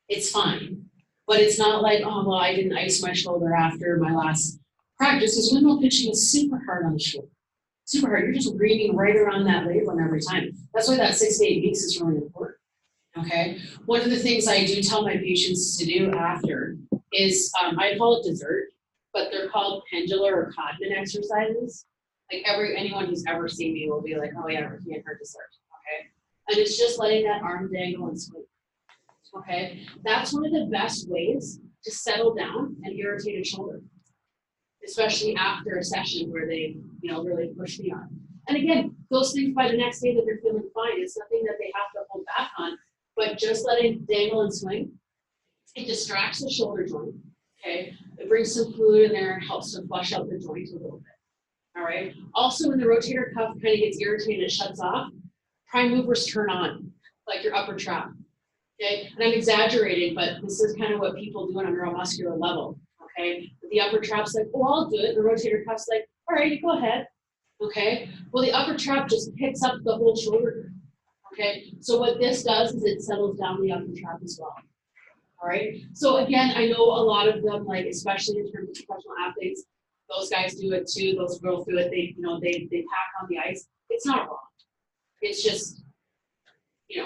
it's fine. But it's not like, oh, well, I didn't ice my shoulder after my last practice, because windmill pitching is super hard on the shoulder. Super hard. You're just reading right around that labrum every time. That's why that 6 to 8 weeks is really important. Okay. One of the things I do tell my patients to do after is, I call it dessert, but they're called pendular or Codman exercises. Like anyone who's ever seen me will be like, oh yeah, Rickie and her dessert. Okay. And it's just letting that arm dangle and swing. Okay. That's one of the best ways to settle down an irritated shoulder, especially after a session where they, really push the arm. And again, those things by the next day that they're feeling fine, it's nothing that they have to hold back on, but just letting it dangle and swing, it distracts the shoulder joint, okay? It brings some fluid in there and helps to flush out the joint a little bit, all right? Also, when the rotator cuff kind of gets irritated, it shuts off, prime movers turn on, like your upper trap, okay? And I'm exaggerating, but this is kind of what people do on a neuromuscular level, okay? The upper trap's like, oh, I'll do it. The rotator cuff's like, all right, you go ahead, okay? Well, the upper trap just picks up the whole shoulder, okay? So what this does is it settles down the upper trap as well, all right? So again, I know a lot of them, like, especially in terms of professional athletes, those guys do it too, those girls do it, they pack on the ice. It's not wrong. It's just, you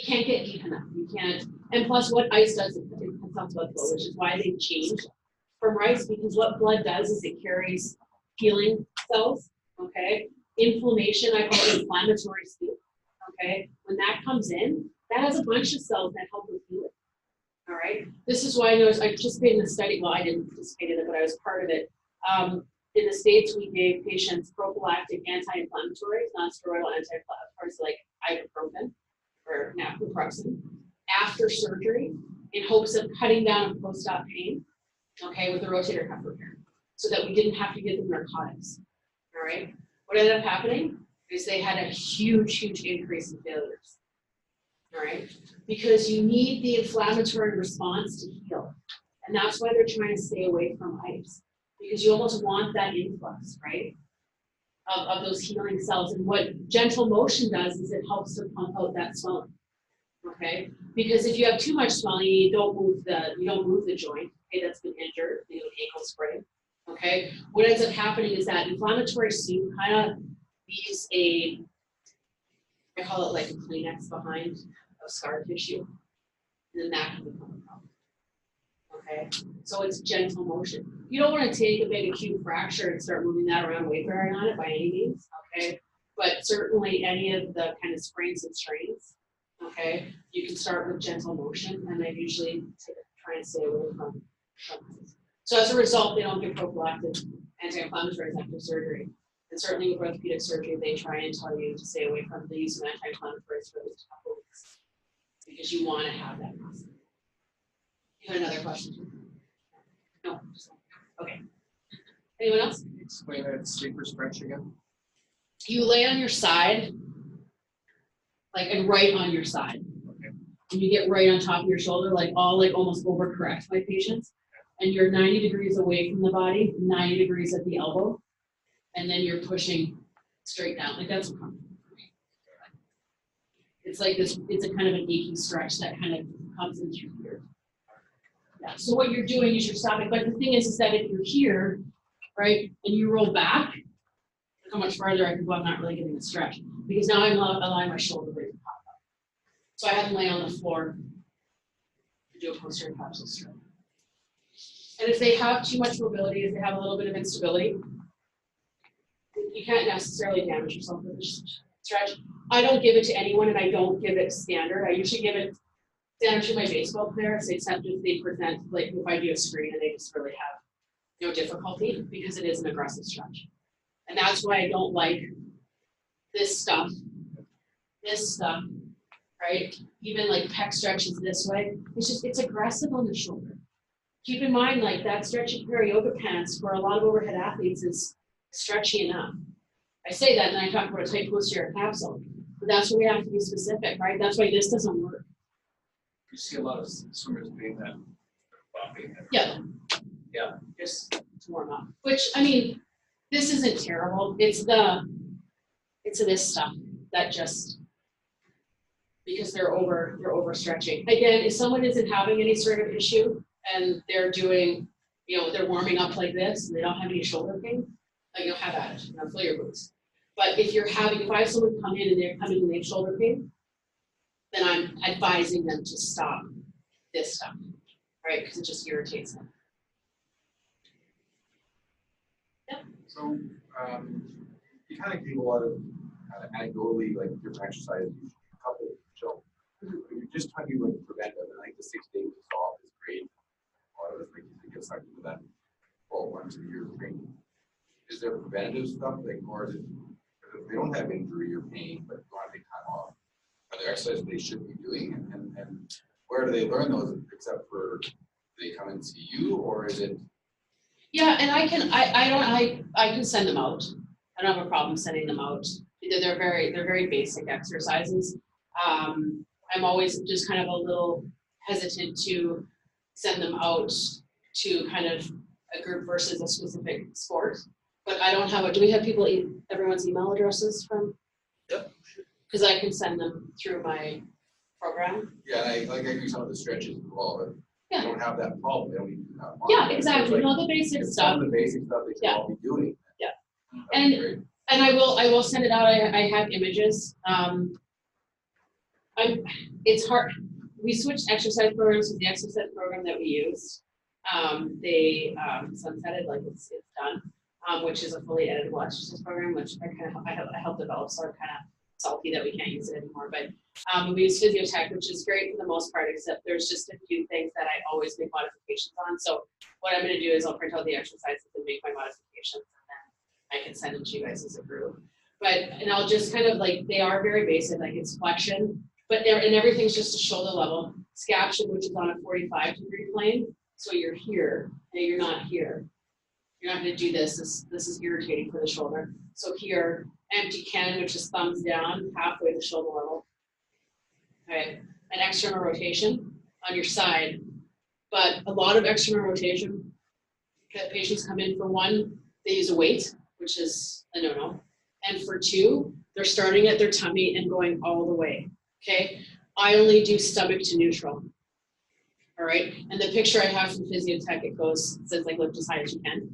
can't get deep enough. You can't, and plus what ice does, it talks about flow, which is why they changed from rice, because what blood does is it carries healing cells, okay? Inflammation, I call it inflammatory soup, okay? When that comes in, that has a bunch of cells that help with healing, all right? This is why I participated in the study, well, I didn't participate in it, but I was part of it. In the States, we gave patients prophylactic anti-inflammatories, non-steroidal anti-inflammatories like ibuprofen or naproxen after surgery in hopes of cutting down on post-op pain, okay, with the rotator cuff repair, so that we didn't have to give them narcotics, all right? What ended up happening is they had a huge increase in failures, all right? Because you need the inflammatory response to heal. And that's why they're trying to stay away from ice, because you almost want that influx, right, of those healing cells. And what gentle motion does is it helps to pump out that swelling, okay? Because if you have too much swelling, you don't move the joint, okay, that's been injured, an ankle sprain, okay? What ends up happening is that inflammatory soup kind of leaves I call it like a Kleenex behind of scar tissue, and then that can become a problem, okay? So it's gentle motion. You don't want to take a big acute fracture and start moving that around weight bearing on it by any means, okay? But certainly any of the kind of sprains and strains, okay, you can start with gentle motion, and I usually try and stay away from this. So as a result, they don't get prophylactic anti-inflammatories after surgery. And certainly with orthopedic surgery, they try and tell you to stay away from the use of anti-inflammatories for at least a couple of weeks, because you want to have that process. You had another question? No. Okay. Anyone else? Can you explain that sleeper stretch again? You lay on your side, and right on your side. Okay. And you get right on top of your shoulder, almost overcorrect my patients. And you're 90 degrees away from the body, 90 degrees at the elbow, and then you're pushing straight down. That's uncomfortable for me. It's like this, it's a kind of an achy stretch that kind of comes into here. Yeah. So what you're doing is you're stopping. But the thing is that if you're here, right, and you roll back, look how much farther I can go. I'm not really getting a stretch, because now I'm allowing my shoulder blade to pop up. So I have to lay on the floor to do a posterior capsule stretch. And if they have too much mobility, if they have a little bit of instability, you can't necessarily damage yourself with this stretch. I don't give it to anyone, and I don't give it standard. I usually give it standard to my baseball players, except if they present, if I do a screen and they just really have no difficulty, because it is an aggressive stretch. And that's why I don't like this stuff, right? Even pec stretches this way. It's aggressive on the shoulder. Keep in mind, that stretchy yoga pants for a lot of overhead athletes is stretchy enough. I say that, and then I talk about a tight posterior capsule. That's where we have to be specific, right? That's why this doesn't work. You see a lot of swimmers doing that. Bopping. Yeah. Yeah. Just to warm up, which, I mean, this isn't terrible. It's this stuff that just, because they're overstretching. Again, if someone isn't having any sort of issue and they're doing, they're warming up like this and they don't have any shoulder pain, like, have at it, fill your boots. But if I have someone come in and they're coming and they have shoulder pain, then I'm advising them to stop this stuff, right? Because it just irritates them. So you kind of gave a lot of anecdotally, like different exercises, a couple show. You're just talking like preventive, and I think the 6 days off is great. A lot of us like to get sucked into that 12 months a year of training. Is there preventative stuff, like, or is it, if they don't have injury or pain, but want to take time off, are there exercises they should be doing, and where do they learn those, except for they come and see you, or is it? Yeah, and I can send them out. I don't have a problem sending them out. They're very basic exercises. I'm always just kind of a little hesitant to send them out to kind of a group versus a specific sport. But I don't have do we have everyone's email addresses from? Yep. Because I can send them through my program. Yeah, and I agree some of the stretches as well, but Yeah. they don't have that problem. They don't need to have Yeah, exactly. The basic it's stuff. some of the basic stuff they should all be doing. Yeah. That'd be great. And I will send it out. I have images. It's hard. We switched exercise programs with the exercise program that we used. They sunsetted, like it's done, which is a fully editable exercise program, which I helped develop. So I'm kind of salty that we can't use it anymore. But we use Physiotech, which is great for the most part, except there's just a few things that I always make modifications on. So what I'm going to do is I'll print out the exercises and make my modifications, and then I can send them to you guys as a group. And I'll just kind of like, they are very basic, like it's flexion, but and everything's just a shoulder level. Scaption, which is on a 45-degree plane. So you're here, and you're not here. You're not going to do this. This is irritating for the shoulder. So here, empty cannon, which is thumbs down, halfway to shoulder level. All right, an external rotation on your side. But a lot of external rotation, patients come in for one, they use a weight, which is a no-no. And for two, they're starting at their tummy and going all the way, okay? I only do stomach to neutral, all right? And the picture I have from Physiotech, it says like lift as high as you can.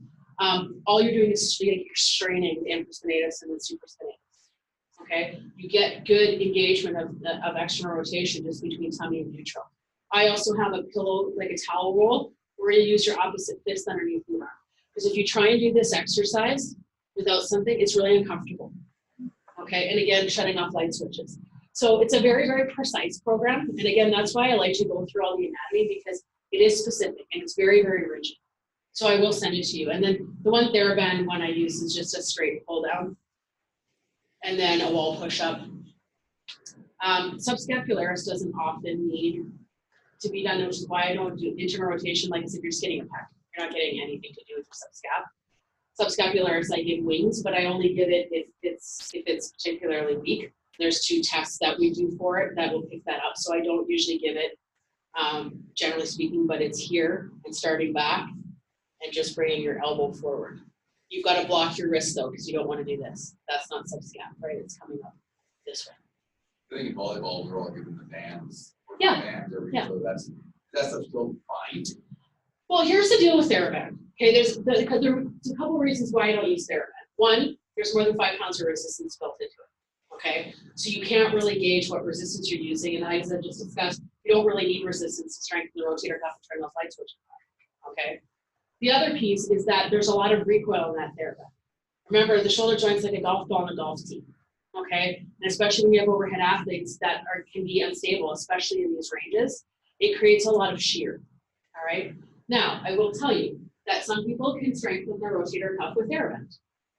All you're doing is you're straining the infraspinatus and the supraspinatus, okay? You get good engagement of external rotation just between tummy and neutral. I also have a pillow, like a towel roll, where you use your opposite fist underneath the arm. Because if you try and do this exercise without something, it's really uncomfortable, okay? And again, shutting off light switches. So it's a very, very precise program. And again, that's why I like to go through all the anatomy, because it is specific and it's very, very rigid. So I will send it to you. And then the one TheraBand one I use is just a straight pull down and then a wall push up. Subscapularis doesn't often need to be done, which is why I don't do internal rotation like as if you're skinning a pec. You're not getting anything to do with your subscap. Subscapularis I give wings, but I only give it if it's particularly weak. There's 2 tests that we do for it that will pick that up. So I don't usually give it, generally speaking, but it's here and starting back and just bringing your elbow forward. You've got to block your wrist though, because you don't want to do this. That's not subscap, right? It's coming up this way. I think in volleyball, we're all given the bands. Yeah. So that's still fine. Well, here's the deal with TheraBand. Okay, there's a couple reasons why I don't use TheraBand. One, there's more than 5 pounds of resistance built into it. Okay, so you can't really gauge what resistance you're using, and as I just discussed, you don't really need resistance to strengthen the rotator cuff and turn those light switches on. Okay. The other piece is that there's a lot of recoil in that TheraBand. Remember, the shoulder joint's like a golf ball on a golf tee. Okay, and especially when you have overhead athletes that can be unstable, especially in these ranges, it creates a lot of shear. All right. Now, I will tell you that some people can strengthen their rotator cuff with TheraBand.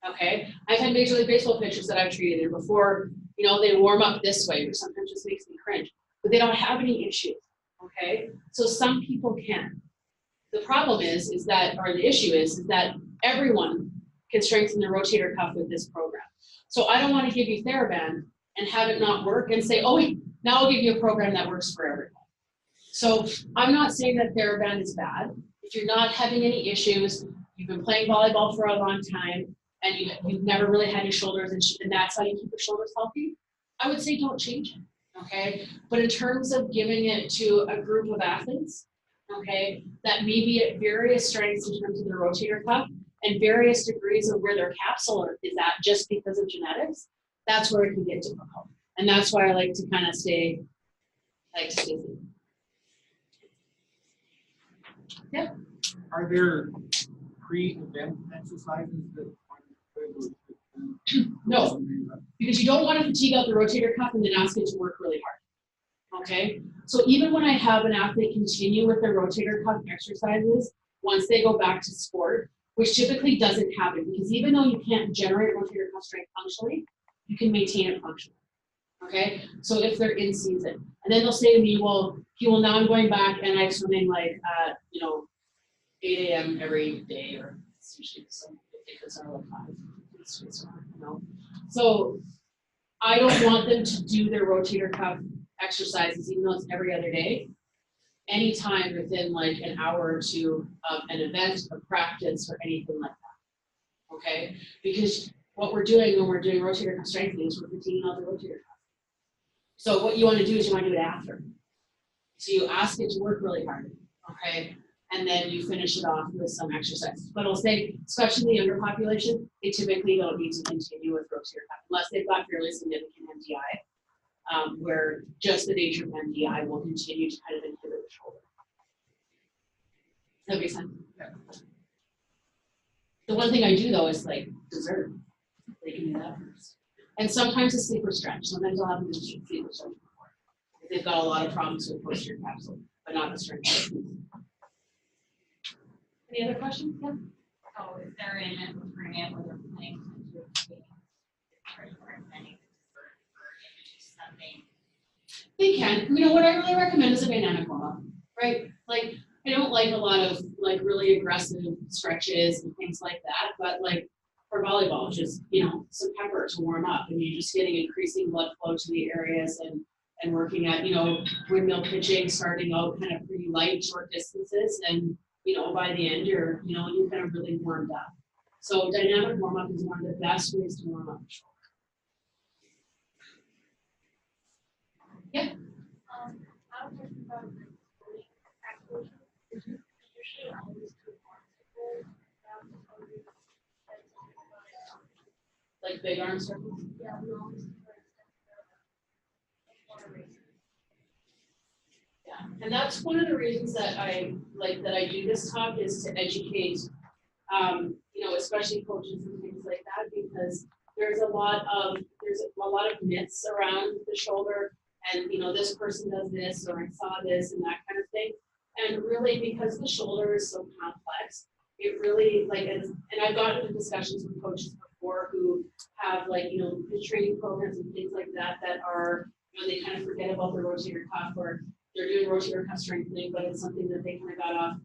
Okay, I've had Major League Baseball pitchers that I've treated, and before, they warm up this way, which sometimes just makes me cringe, but they don't have any issues. Okay, so some people can. The problem is that everyone can strengthen their rotator cuff with this program. So I don't want to give you TheraBand and have it not work and say, oh, wait, now I'll give you a program that works for everyone. So I'm not saying that TheraBand is bad. If you're not having any issues, you've been playing volleyball for a long time, and you've never really had your shoulders, and that's how you keep your shoulders healthy, I would say don't change it, okay? But in terms of giving it to a group of athletes, okay, that may be at various strengths in terms of their rotator cuff and various degrees of where their capsule is at just because of genetics, that's where it can get difficult. And that's why I like to kind of stay safe. Yeah. Are there pre-event exercises that? No, because you don't want to fatigue out the rotator cuff and then ask it to work really hard. Okay, so even when I have an athlete continue with their rotator cuff exercises, once they go back to sport, which typically doesn't happen, because even though you can't generate rotator cuff strength functionally, you can maintain it functionally. Okay, so if they're in season, and then they'll say to me, well, now I'm going back and I'm swimming like 8 a.m. every day, or it's usually some kids are like 5. So I don't want them to do their rotator cuff exercises, even though it's every other day, anytime within like an hour or two of an event, a practice, or anything like that. Okay, because what we're doing when we're doing rotator cuff strengthening is we're fatiguing out the rotator cuff. So what you want to do is you want to do it after. So you ask it to work really hard, okay? And then you finish it off with some exercises. But I'll say, especially in the younger population, they typically don't need to continue with rotator cuff unless they've got fairly significant MDI, where just the nature of MDI will continue to kind of inhibit the shoulder. That makes sense? Yeah. The one thing I do though is like dessert. They can do that first. And sometimes a sleeper stretch. Sometimes I'll have them do sleeper stretch before. If they've got a lot of problems with posterior capsule, but not the strength. Any other questions? Yeah. So is there an agreement where they're planning to do something? They can. What I really recommend is a dynamic warm-up, right? Like, I don't like a lot of like really aggressive stretches and things like that, but like for volleyball, just some pepper to warm up, and you're just getting increasing blood flow to the areas and working at windmill pitching, starting out kind of pretty light, short distances, and by the end, you're kind of really warmed up. So dynamic warm-up is one of the best ways to warm up the shoulder. Yeah. I was talking about activation. Usually always do Like big arm circles? Yeah, we always do Yeah, and that's one of the reasons that I do this talk, is to educate, especially coaches and things like that, because there's a lot of myths around the shoulder, and this person does this, or I saw this, and that kind of thing. And really, because the shoulder is so complex, it really and I've gotten into discussions with coaches before who have training programs and things like that are they kind of forget about the rotator cuff, or they're doing rotator cuff strengthening, but it's something that they kind of got off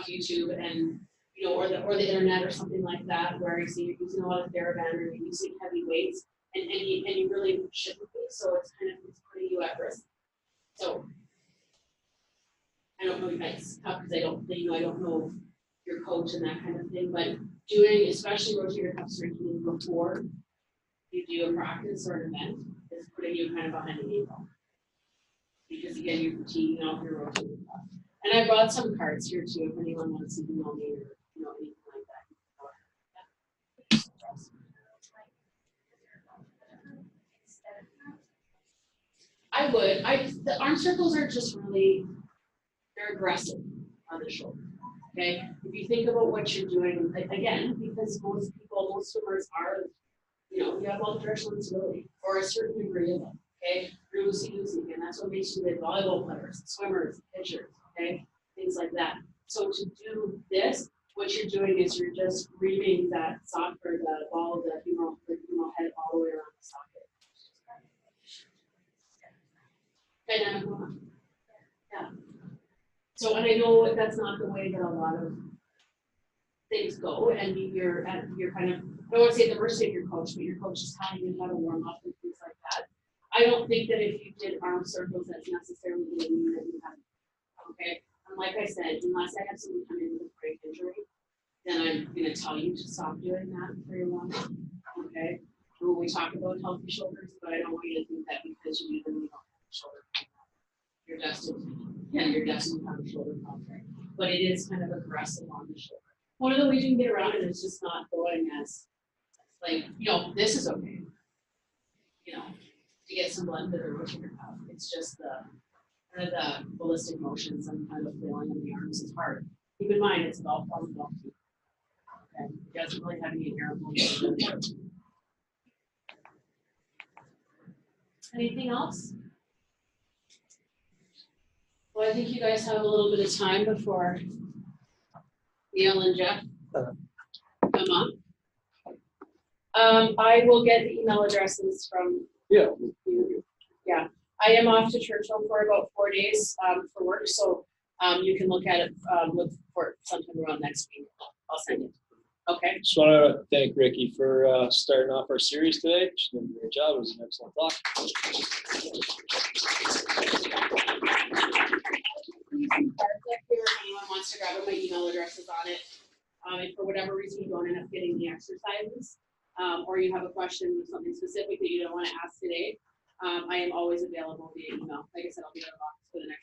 YouTube and or the internet or something like that, where you see you're using a lot of TheraBand, or you're using heavy weights, and you really shouldn't be. So it's putting you at risk. So I don't know, it's tough because I don't know your coach and that kind of thing, but doing especially rotator cuff strengthening before you do a practice or an event is putting you kind of behind the eight ball. Because again, you're fatiguing out your rotator cuff. And I brought some cards here too, if anyone wants to email me or anything like that. I would. The arm circles are just really, they're aggressive on the shoulder. Okay, if you think about what you're doing, again, because most swimmers are, you have all directional instability, or a certain degree of it. Okay, you're loosey-goosey, and that's what makes you good volleyball players, swimmers, pitchers, okay, things like that. So to do this, what you're doing is you're just reaming that socket, or the ball, the humeral head all the way around the socket. Dynamic warm-up. Yeah. So, and I know that's not the way that a lot of things go, and you're kind of, I don't want to say the mercy of your coach, but your coach is telling you how to warm up and things like that. I don't think that if you did arm circles, that's necessarily going to mean that you have, okay? And like I said, unless I have someone come in with a break injury, then I'm going to tell you to stop doing that for your long, okay? When we talk about healthy shoulders, but I don't want you to think that because you do them, you don't have a shoulder problem. You're destined to have a shoulder problem. But it is kind of aggressive on the shoulder. One of the ways you can get around it is just not going as, like, this is okay. To get some blood to the rotator cuff. It's just the kind of the ballistic motions and kind of flailing in the arms is hard. Keep in mind, it's golf ball and golf team. Okay, it doesn't really have any inherent motion. Anything else? Well, I think you guys have a little bit of time before Neil and Jeff come up. I will get the email addresses from you. Yeah, I am off to Churchill for about 4 days for work, so you can look at it, look for it sometime around next week. I'll send it. Okay. Just want to thank Rickie for starting off our series today. She's done a great job. It was an excellent talk. If anyone wants to grab it, my email address is on it. If for whatever reason you don't end up getting the exercises, or you have a question or something specific that you don't want to ask today, I am always available via email. Like I said, I'll be out of office for the next